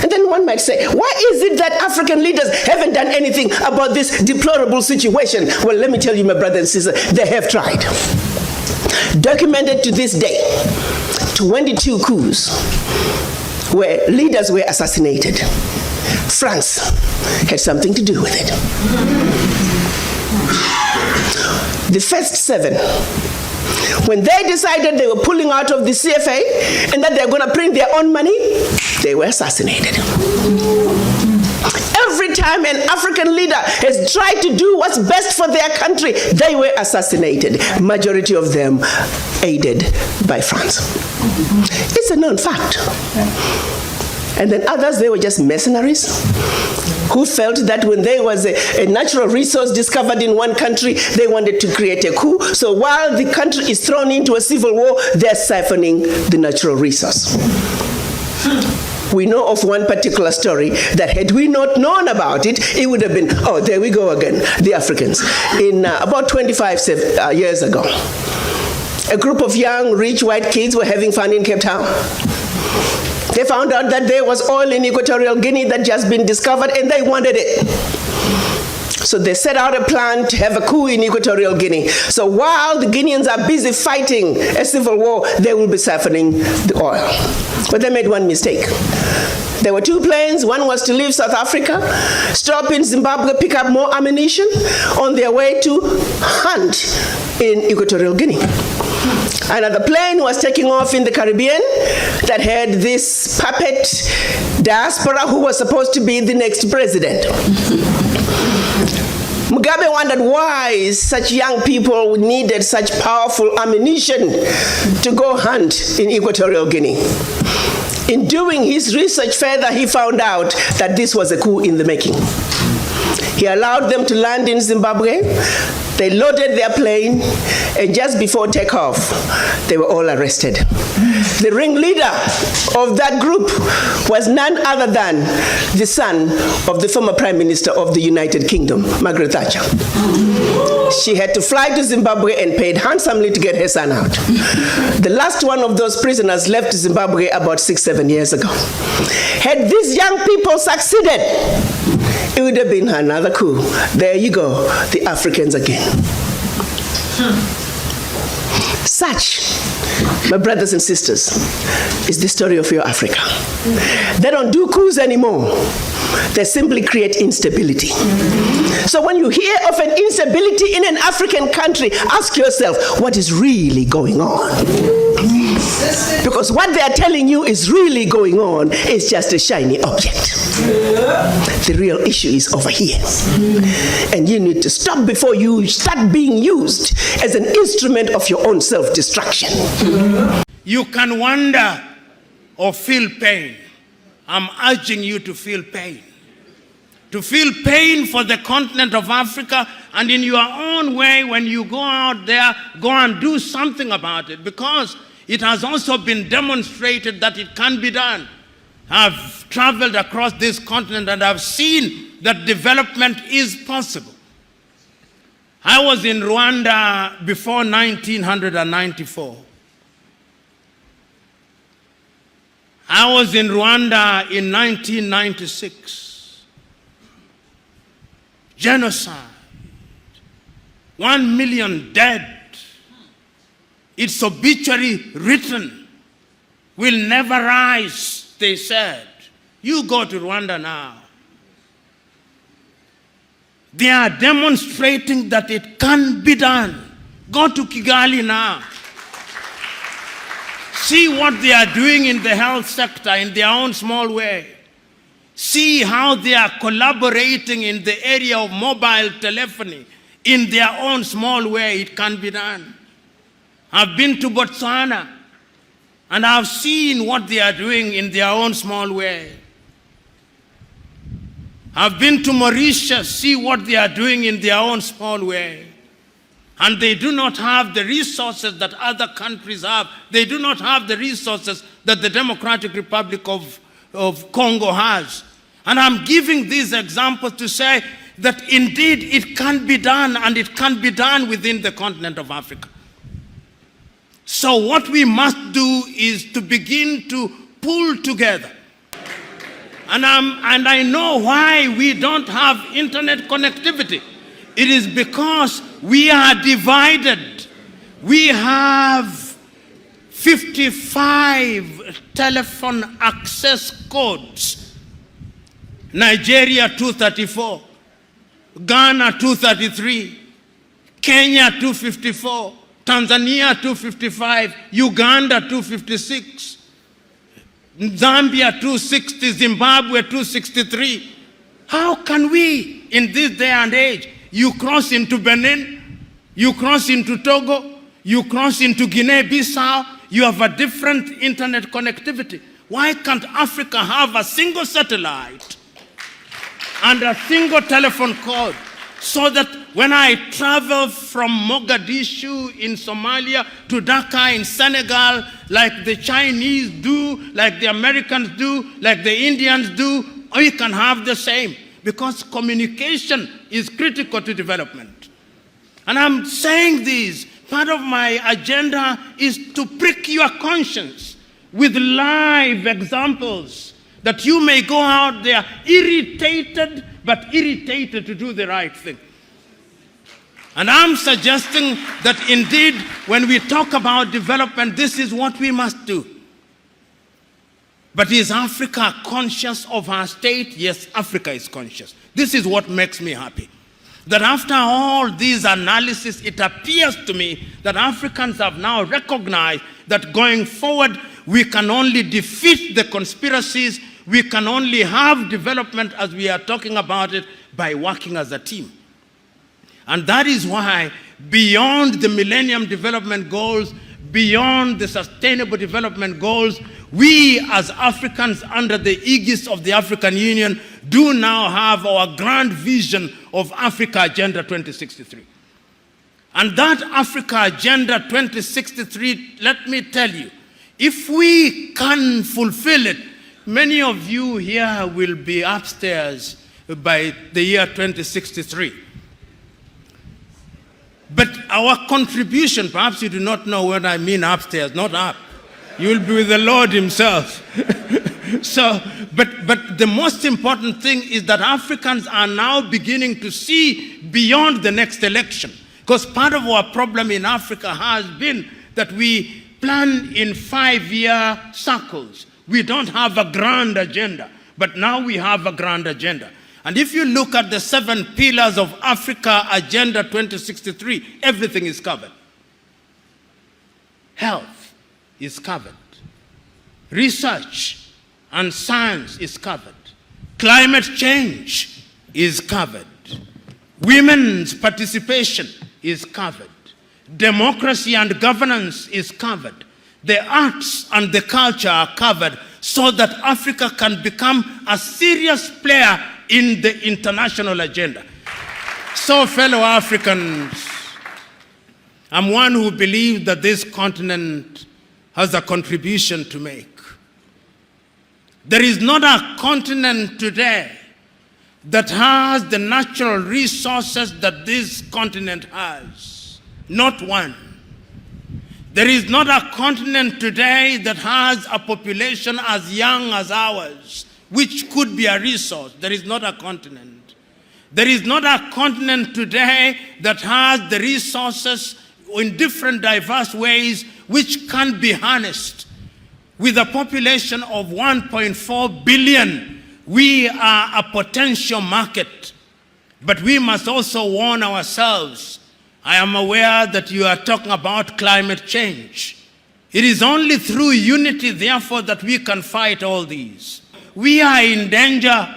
And then one might say, why is it that African leaders haven't done anything about this deplorable situation? Well, let me tell you, my brother and sister, they have tried. Documented to this day, 22 coups where leaders were assassinated. France had something to do with it. The first 7, when they decided they were pulling out of the CFA and that they're going to print their own money, they were assassinated. Every time an African leader has tried to do what's best for their country, they were assassinated. Majority of them aided by France. It's a known fact. And then others, they were just mercenaries who felt that when there was a natural resource discovered in one country, they wanted to create a coup. So while the country is thrown into a civil war, they're siphoning the natural resource. We know of one particular story that had we not known about it, it would have been, oh, there we go again, the Africans. In about 25 years ago, a group of young, rich, white kids were having fun in Cape Town. They found out that there was oil in Equatorial Guinea that had just been discovered, and they wanted it. So they set out a plan to have a coup in Equatorial Guinea. So while the Guineans are busy fighting a civil war, they will be siphoning the oil. But they made one mistake. There were 2 planes. One was to leave South Africa, stop in Zimbabwe, pick up more ammunition on their way to hunt in Equatorial Guinea. Another plane was taking off in the Caribbean that had this puppet diaspora who was supposed to be the next president. Mugabe wondered why such young people needed such powerful ammunition to go hunt in Equatorial Guinea. In doing his research further, he found out that this was a coup in the making. He allowed them to land in Zimbabwe. They loaded their plane, and just before takeoff, they were all arrested. The ringleader of that group was none other than the son of the former Prime Minister of the United Kingdom, Margaret Thatcher. She had to fly to Zimbabwe and paid handsomely to get her son out. The last one of those prisoners left Zimbabwe about 6-7 years ago. Had these young people succeeded, it would have been another coup. There you go, the Africans again. Such, my brothers and sisters, is the story of your Africa. They don't do coups anymore. They simply create instability. So when you hear of an instability in an African country, ask yourself, what is really going on? Because what they are telling you is really going on is just a shiny object. The real issue is over here. And you need to stop before you start being used as an instrument of your own self-destruction. You can wonder or feel pain. I'm urging you to feel pain. To feel pain for the continent of Africa, and in your own way, when you go out there, go and do something about it, because it has also been demonstrated that it can be done. I've traveled across this continent and I've seen that development is possible. I was in Rwanda before 1994. I was in Rwanda in 1996. Genocide. 1 million dead. Its obituary written. Will never rise, they said. You go to Rwanda now. They are demonstrating that it can be done. Go to Kigali now. See what they are doing in the health sector in their own small way. See how they are collaborating in the area of mobile telephony in their own small way. It can be done. I've been to Botswana and I've seen what they are doing in their own small way. I've been to Mauritius, see what they are doing in their own small way. And they do not have the resources that other countries have. They do not have the resources that the Democratic Republic of Congo has. And I'm giving these examples to say that indeed it can be done, and it can be done within the continent of Africa. So what we must do is to begin to pull together. And I know why we don't have internet connectivity. It is because we are divided. We have 55 telephone access codes. Nigeria 234, Ghana 233, Kenya 254, Tanzania 255, Uganda 256, Zambia 260, Zimbabwe 263. How can we, in this day and age, you cross into Benin, you cross into Togo, you cross into Guinea-Bissau, you have a different internet connectivity. Why can't Africa have a single satellite and a single telephone code, so that when I travel from Mogadishu in Somalia to Dhaka in Senegal, like the Chinese do, like the Americans do, like the Indians do, we can have the same, because communication is critical to development. And I'm saying this, part of my agenda is to prick your conscience with live examples, that you may go out there irritated, but irritated to do the right thing. And I'm suggesting that indeed, when we talk about development, this is what we must do. But is Africa conscious of her state? Yes, Africa is conscious. This is what makes me happy. That after all these analysis, it appears to me that Africans have now recognized that going forward, we can only defeat the conspiracies, we can only have development as we are talking about it by working as a team. And that is why, beyond the Millennium Development Goals, beyond the Sustainable Development Goals, we as Africans under the aegis of the African Union do now have our grand vision of Africa Agenda 2063. And that Africa Agenda 2063, let me tell you, if we can fulfill it, many of you here will be upstairs by the year 2063. But our contribution, perhaps you do not know what I mean upstairs, not up. You will be with the Lord himself. But the most important thing is that Africans are now beginning to see beyond the next election, Because part of our problem in Africa has been that we plan in 5-year circles. We don't have a grand agenda, but now we have a grand agenda. And if you look at the 7 pillars of Africa Agenda 2063, everything is covered. Health is covered. Research and science is covered. Climate change is covered. Women's participation is covered. Democracy and governance is covered. The arts and the culture are covered so that Africa can become a serious player in the international agenda. So, fellow Africans, I'm one who believes that this continent has a contribution to make. There is not a continent today that has the natural resources that this continent has. Not one. There is not a continent today that has a population as young as ours, which could be a resource. There is not a continent. There is not a continent today that has the resources in different diverse ways which can be harnessed. With a population of 1.4 billion, we are a potential market. But we must also warn ourselves. I am aware that you are talking about climate change. It is only through unity, therefore, that we can fight all these. We are in danger.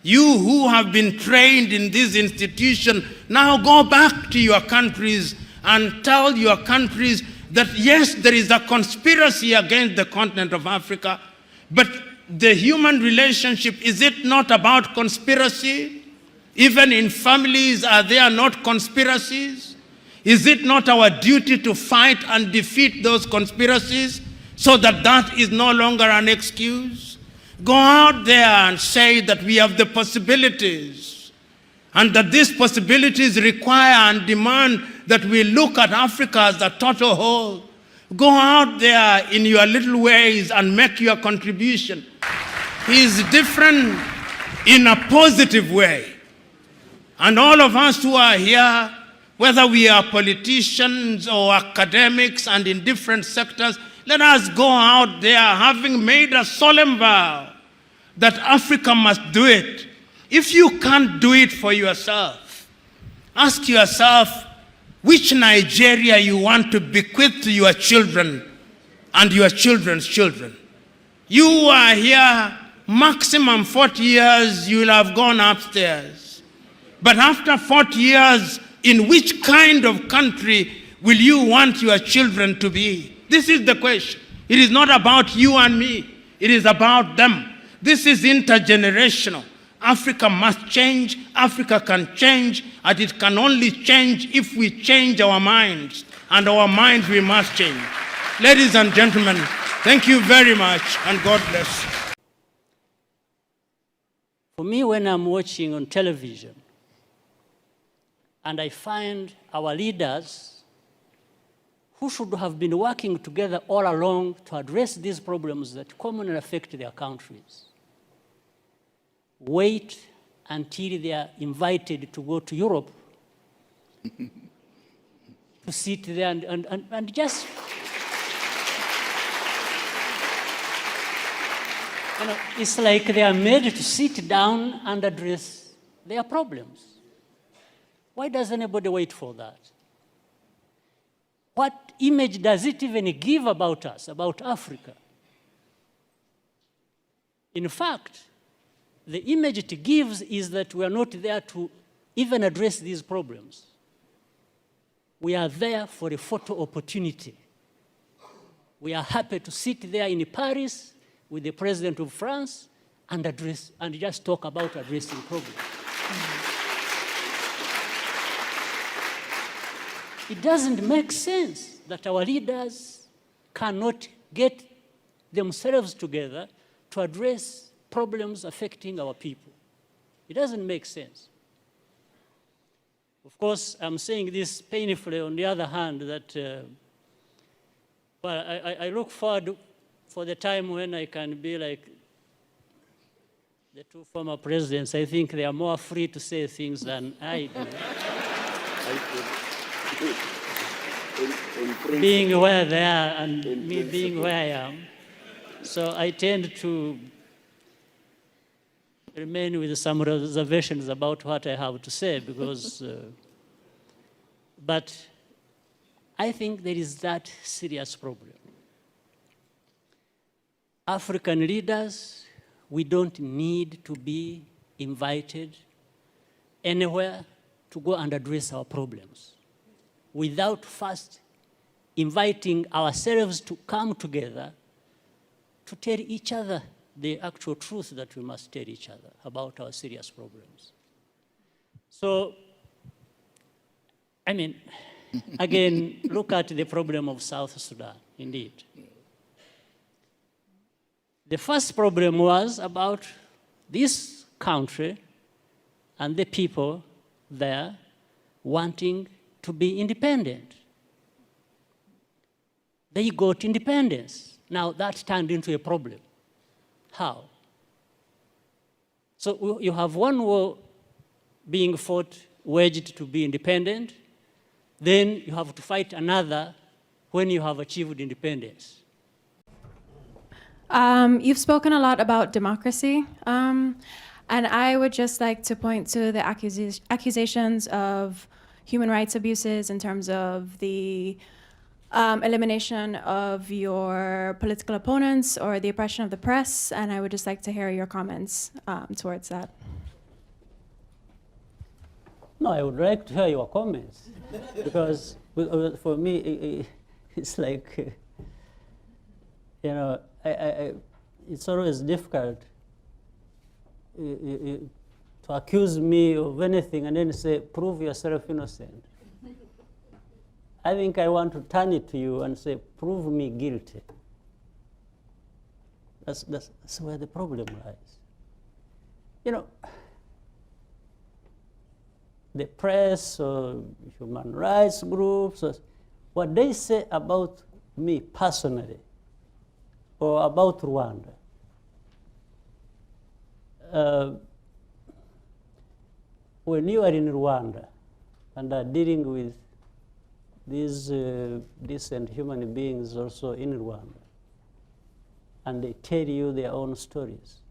You who have been trained in this institution, now go back to your countries and tell your countries that yes, there is a conspiracy against the continent of Africa, but the human relationship, is it not about conspiracy? Even in families, are there not conspiracies? Is it not our duty to fight and defeat those conspiracies so that that is no longer an excuse? Go out there and say that we have the possibilities and that these possibilities require and demand that we look at Africa as a total whole. Go out there in your little ways and make your contribution. He is different in a positive way. And all of us who are here, whether we are politicians or academics and in different sectors, let us go out there having made a solemn vow that Africa must do it. If you can't do it for yourself, ask yourself which Nigeria you want to bequeath to your children and your children's children. You are here, maximum 40 years, you will have gone upstairs. But after 40 years, in which kind of country will you want your children to be? This is the question. It is not about you and me. It is about them. This is intergenerational. Africa must change. Africa can change. And it can only change if we change our minds. And our minds we must change. Ladies and gentlemen, thank you very much and God bless. For me, when I'm watching on television, and I find our leaders who should have been working together all along to address these problems that commonly affect their countries, wait until they are invited to go to Europe to sit there and just, it's like they are made to sit down and address their problems. Why does anybody wait for that? What image does it even give about us, about Africa? In fact, the image it gives is that we are not there to even address these problems. We are there for a photo opportunity. We are happy to sit there in Paris with the president of France and address and just talk about addressing problems. It doesn't make sense that our leaders cannot get themselves together to address problems affecting our people. It doesn't make sense. Of course, I'm saying this painfully on the other hand that, well, I look forward for the time when I can be like the two former presidents. I think they are more free to say things than I do. being where they are and me being where I am. So I tend to remain with some reservations about what I have to say because, but I think there is that serious problem. African leaders, we don't need to be invited anywhere to go and address our problems without first inviting ourselves to come together to tell each other the actual truth that we must tell each other about our serious problems. So, I mean, again, look at the problem of South Sudan, indeed. The first problem was about this country and the people there wanting to be independent. They got independence. Now that turned into a problem. How? So you have one war being fought, waged to be independent, then you have to fight another when you have achieved independence. You've spoken a lot about democracy, and I would just like to point to the accusations of human rights abuses in terms of the elimination of your political opponents or the oppression of the press, and I would just like to hear your comments towards that. No, I would like to hear your comments because for me, it's like, you know, it's always difficult to accuse me of anything and then say, prove yourself innocent. I think I want to turn it to you and say, prove me guilty. That's where the problem lies. You know, the press or human rights groups, what they say about me personally or about Rwanda, when you are in Rwanda and are dealing with these decent human beings also in Rwanda, and they tell you their own stories,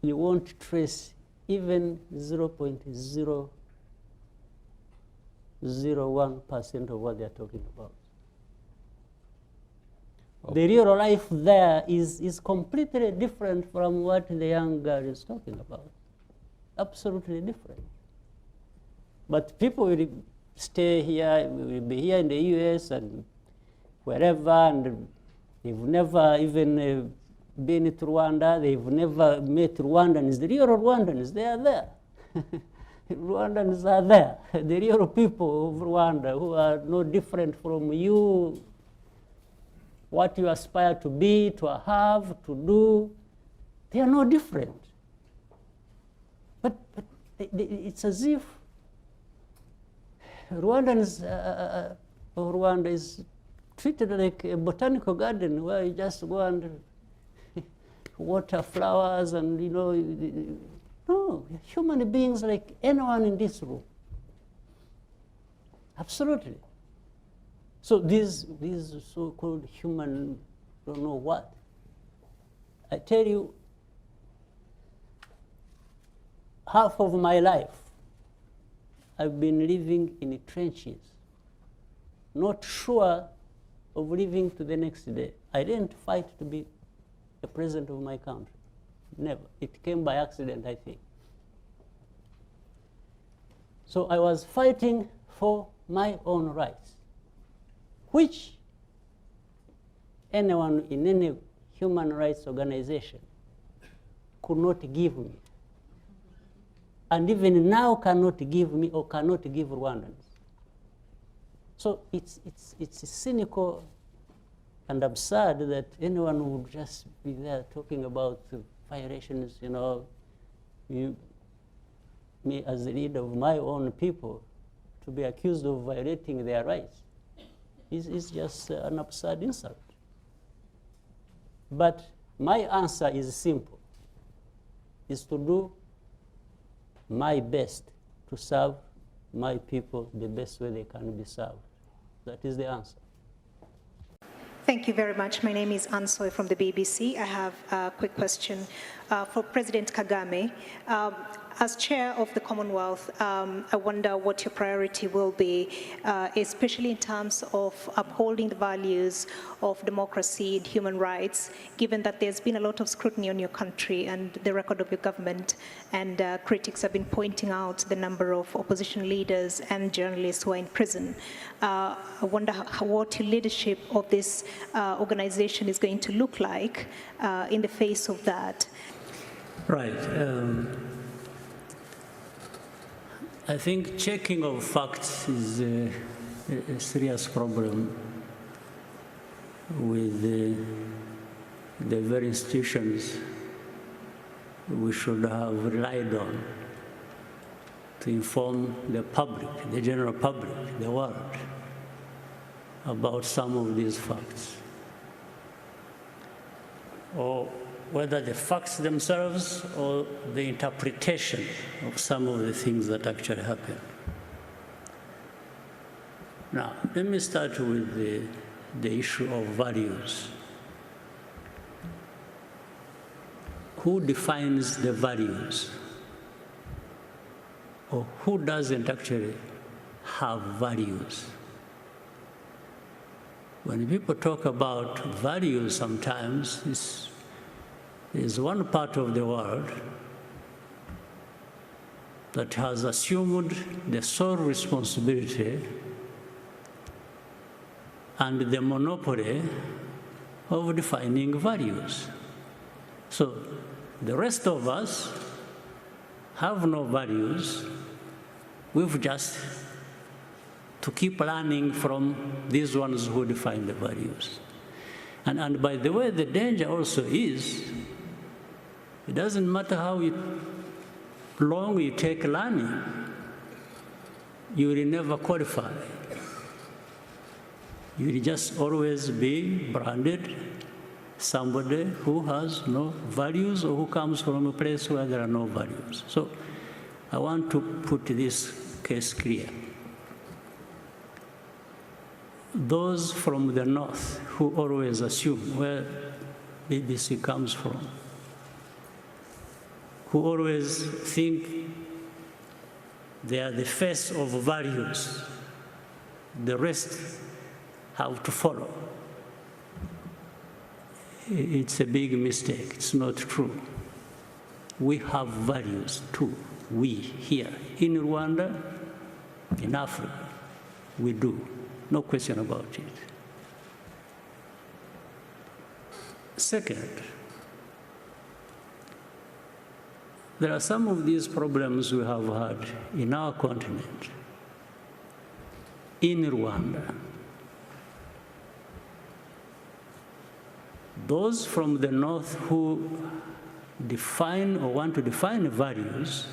you won't trace even 0.001% of what they're talking about. The real life there is completely different from what the young girl is talking about. Absolutely different. But people will stay here, will be here in the US and wherever, and they've never even been to Rwanda, they've never met Rwandans. The real Rwandans, they are there. Rwandans are there. The real people of Rwanda who are no different from you, what you aspire to be, to have, to do, they are no different. But it's as if Rwandans, Rwanda is treated like a botanical garden where you just go and water flowers and, you know, no, human beings like anyone in this room. Absolutely. So these so-called human don't know what. I tell you, half of my life I've been living in the trenches, not sure of living to the next day. I didn't fight to be the president of my country. Never. It came by accident, I think. So I was fighting for my own rights, which anyone in any human rights organization could not give me. And even now cannot give me or cannot give Rwandans. So it's cynical and absurd that anyone would just be there talking about violations, you know, me as the leader of my own people to be accused of violating their rights. It's just an absurd insult. But my answer is simple, is to do my best to serve my people the best way they can be served. That is the answer. Thank you very much. My name is Ansoy from the BBC. I have a quick question for President Kagame. As chair of the Commonwealth, I wonder what your priority will be, especially in terms of upholding the values of democracy and human rights, given that there's been a lot of scrutiny on your country and the record of your government, and critics have been pointing out the number of opposition leaders and journalists who are in prison. I wonder what your leadership of this organization is going to look like in the face of that. Right. I think checking of facts is a serious problem with the very institutions we should have relied on to inform the public, the general public, the world, about some of these facts. Or whether the facts themselves or the interpretation of some of the things that actually happen. Now, let me start with the issue of values. Who defines the values? Or who doesn't actually have values? When people talk about values sometimes, there's one part of the world that has assumed the sole responsibility and the monopoly of defining values. So the rest of us have no values. We've just to keep learning from these ones who define the values. And by the way, the danger also is, it doesn't matter how long you take learning, you will never qualify. You will just always be branded somebody who has no values or who comes from a place where there are no values. So I want to put this case clear. Those from the north who always assume where BBC comes from, who always think they are the face of values, the rest have to follow. It's a big mistake. It's not true. We have values too. We here in Rwanda, in Africa, we do. No question about it. Second, there are some of these problems we have had in our continent, in Rwanda. Those from the north who define or want to define values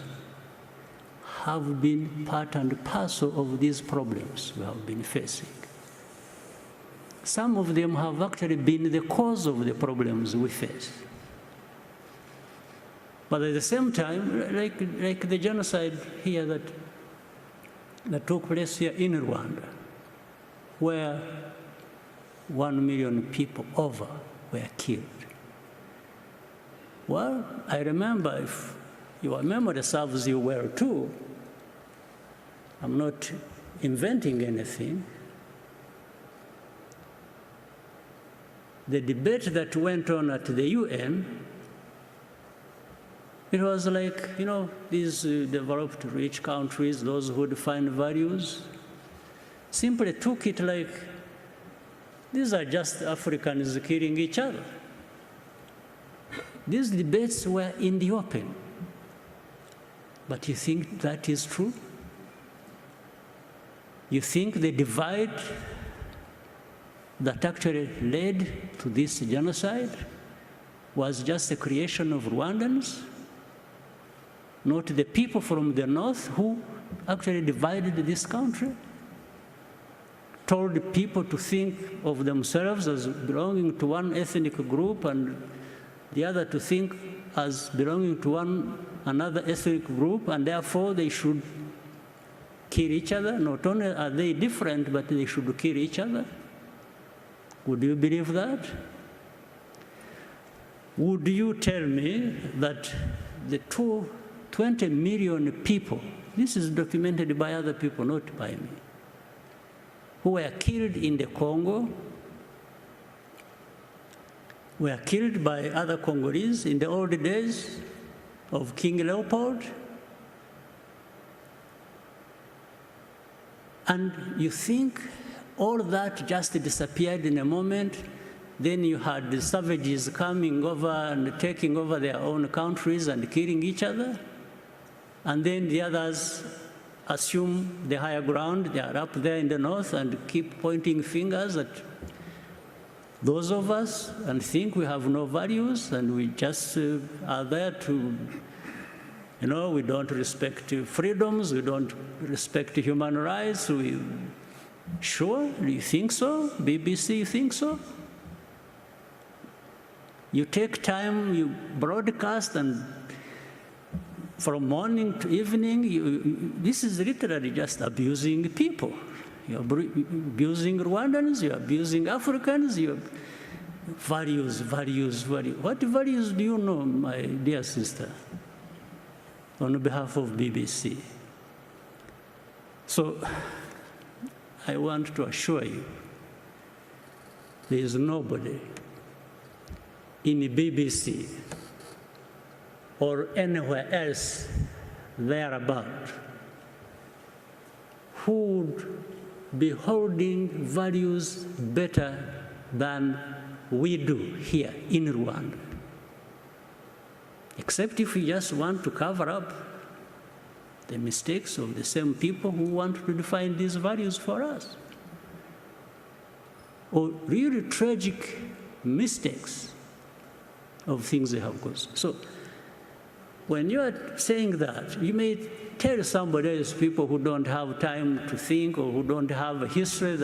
have been part and parcel of these problems we have been facing. Some of them have actually been the cause of the problems we face. But at the same time, like the genocide here that took place here in Rwanda, where 1 million people over were killed. Well, I remember, if your memory serves you well too, I'm not inventing anything. The debate that went on at the UN, it was like, you know, these developed rich countries, those who define values, simply took it like, these are just Africans killing each other. These debates were in the open. But you think that is true? You think the divide that actually led to this genocide was just a creation of Rwandans? Not the people from the north who actually divided this country? Told people to think of themselves as belonging to one ethnic group and the other to think as belonging to another ethnic group, and therefore they should kill each other. Not only are they different, but they should kill each other. Would you believe that? Would you tell me that the 20 million people, this is documented by other people, not by me, who were killed in the Congo, were killed by other Congolese in the old days of King Leopold? And you think all that just disappeared in a moment? Then you had the savages coming over and taking over their own countries and killing each other. And then the others assume the higher ground. They are up there in the north and keep pointing fingers at those of us and think we have no values and we just are there to, we don't respect freedoms, we don't respect human rights. Sure, do you think so? BBC, you think so? You take time, you broadcast, and from morning to evening, this is literally just abusing people. You're abusing Rwandans, you're abusing Africans, you're values. What values do you know, my dear sister, on behalf of BBC? So I want to assure you, there is nobody in the BBC or anywhere else thereabout who would be holding values better than we do here in Rwanda. Except if we just want to cover up the mistakes of the same people who want to define these values for us. Or really tragic mistakes of things they have caused. So when you are saying that, you may tell somebody else, people who don't have time to think or who don't have a history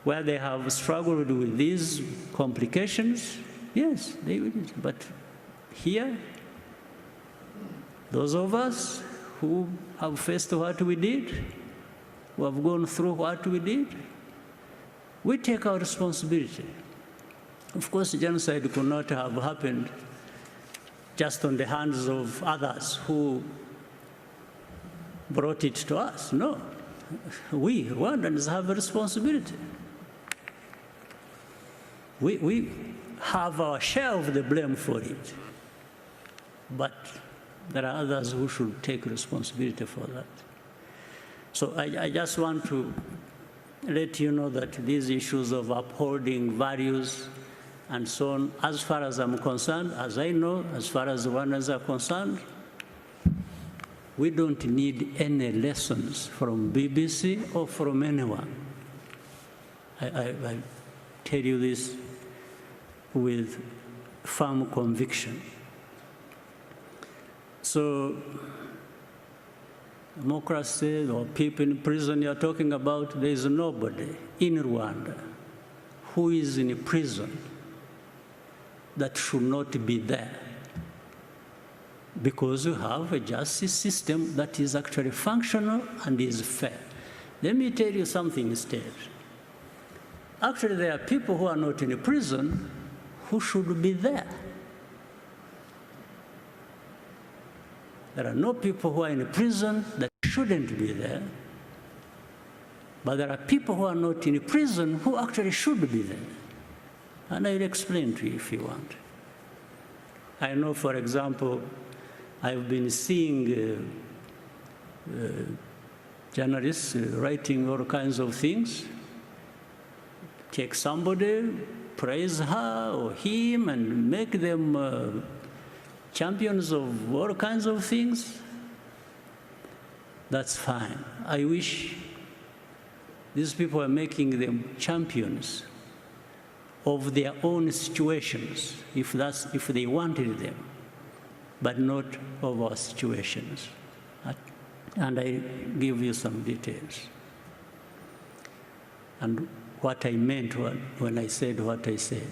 where they have struggled with these complications, yes, they will. But here, those of us who have faced what we did, who have gone through what we did, we take our responsibility. Of course, genocide could not have happened just on the hands of others who brought it to us. No. We, Rwandans, have a responsibility. We have our share of the blame for it. But there are others who should take responsibility for that. So I just want to let you know that these issues of upholding values and so on, as far as I'm concerned, as I know, as far as Rwandans are concerned, we don't need any lessons from BBC or from anyone. I tell you this with firm conviction. So, democracy or people in prison you're talking about, there is nobody in Rwanda who is in prison that should not be there, because you have a justice system that is actually functional and is fair. Let me tell you something instead. Actually, there are people who are not in prison who should be there. There are no people who are in prison that shouldn't be there, but there are people who are not in prison who actually should be there. And I'll explain to you if you want. I know, for example, I've been seeing journalists writing all kinds of things. Take somebody, praise her or him, and make them champions of all kinds of things. That's fine. I wish these people are making them champions of their own situations, if they wanted them, but not of our situations. And I give you some details. And what I meant when I said what I said.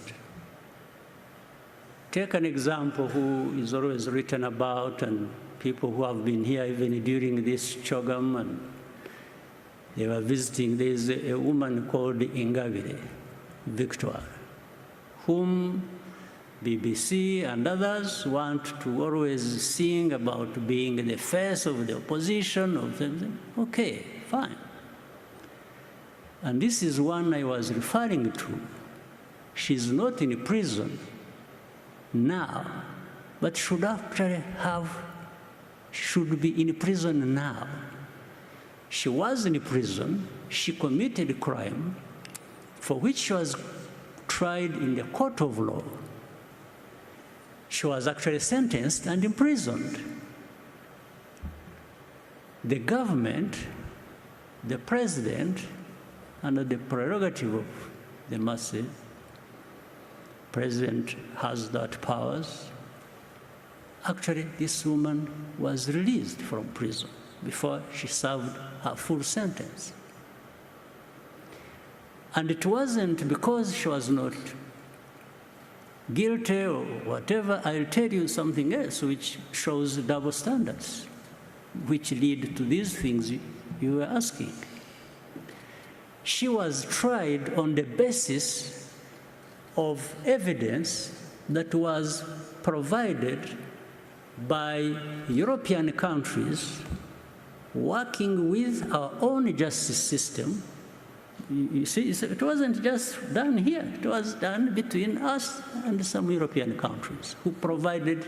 Take an example who is always written about and people who have been here even during this CHOGM, and they were visiting. There's a woman called Ingabire Victoire, whom BBC and others want to always sing about being the face of the opposition. Okay, fine. And this is one I was referring to. She's not in prison now, but should be in prison now. She was in prison. She committed a crime for which she was tried in the court of law. She was actually sentenced and imprisoned. The government, the president, under the prerogative of the masses, president has that powers. Actually, this woman was released from prison before she served her full sentence. And it wasn't because she was not guilty or whatever. I'll tell you something else which shows double standards, which lead to these things you were asking. She was tried on the basis of evidence that was provided by European countries working with our own justice system. You see, it wasn't just done here. It was done between us and some European countries who provided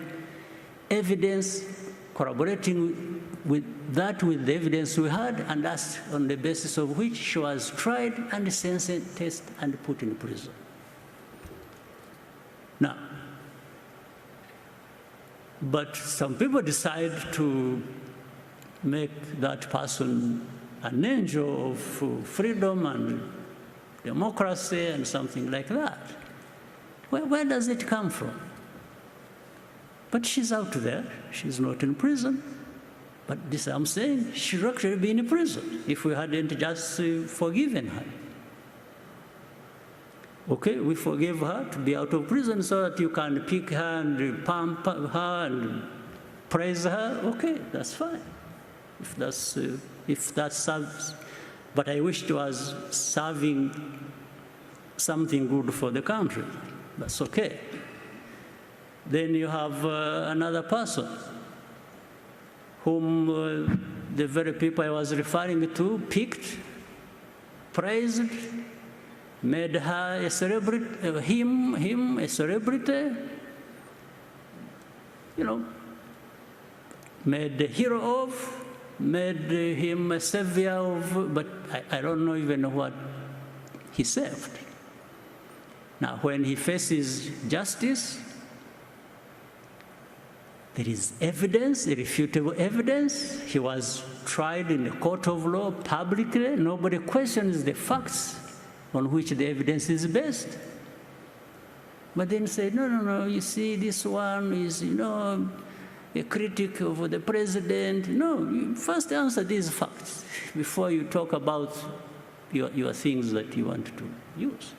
evidence, corroborating with the evidence we had, and that's on the basis of which she was tried and sentenced and put in prison. Now, but some people decide to make that person an angel of freedom and democracy and something like that. Where does it come from? But she's out there. She's not in prison. But this I'm saying, she should actually be in prison if we hadn't just forgiven her. Okay, we forgive her to be out of prison so that you can pick her and pump her and praise her. Okay, that's fine. If that serves, but I wish it was serving something good for the country. That's okay. Then you have another person whom the very people I was referring to picked, praised, made her a celebrity, him a celebrity, made a hero of, made him a savior of, but I don't know even what he saved. Now, when he faces justice, there is evidence, irrefutable evidence. He was tried in the court of law publicly. Nobody questions the facts on which the evidence is based. But then say, no, you see, this one is, a critic of the president. No, you first answer these facts before you talk about your things that you want to use.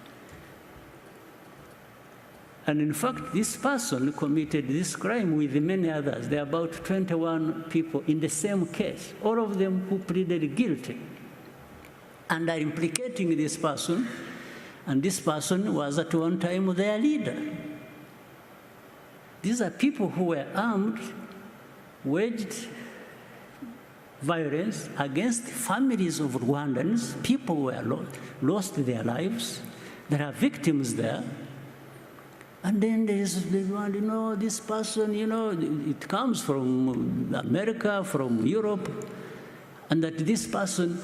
And in fact, this person committed this crime with many others. There are about 21 people in the same case, all of them who pleaded guilty and are implicating this person, and this person was at one time their leader. These are people who were armed, waged violence against families of Rwandans. People were lost their lives. There are victims there. And then there's the one, this person, it comes from America, from Europe, and that this person,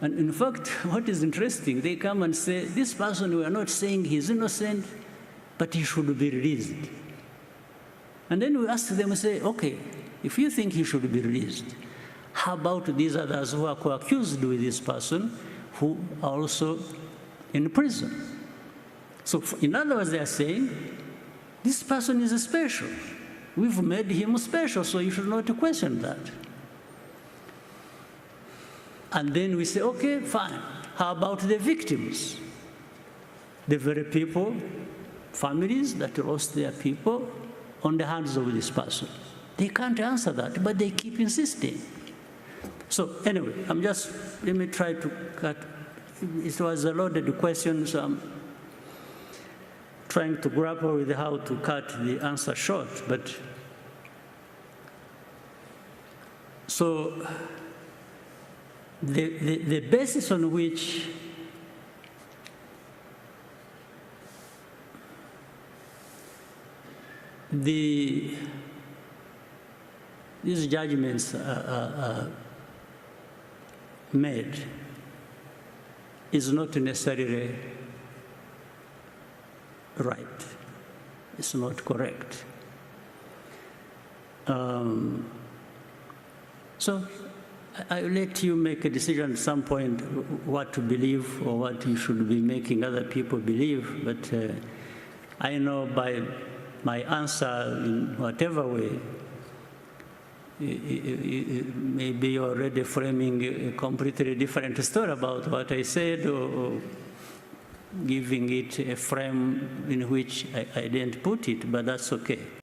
and in fact, what is interesting, they come and say, this person, we are not saying he's innocent, but he should be released. And then we ask them, say, okay, if you think he should be released, how about these others who are co-accused with this person, who are also in prison? So in other words, they are saying, this person is special. We've made him special, so you should not question that. And then we say, okay, fine. How about the victims? The very people, families that lost their people on the hands of this person. They can't answer that, but they keep insisting. So anyway, let me try to cut. It was a loaded question, so I'm trying to grapple with how to cut the answer short. But so the basis on which these judgments are made is not necessarily right. It's not correct. So I'll let you make a decision at some point what to believe or what you should be making other people believe, but I know by my answer in whatever way, maybe you're already framing a completely different story about what I said, or giving it a frame in which I didn't put it, but that's okay.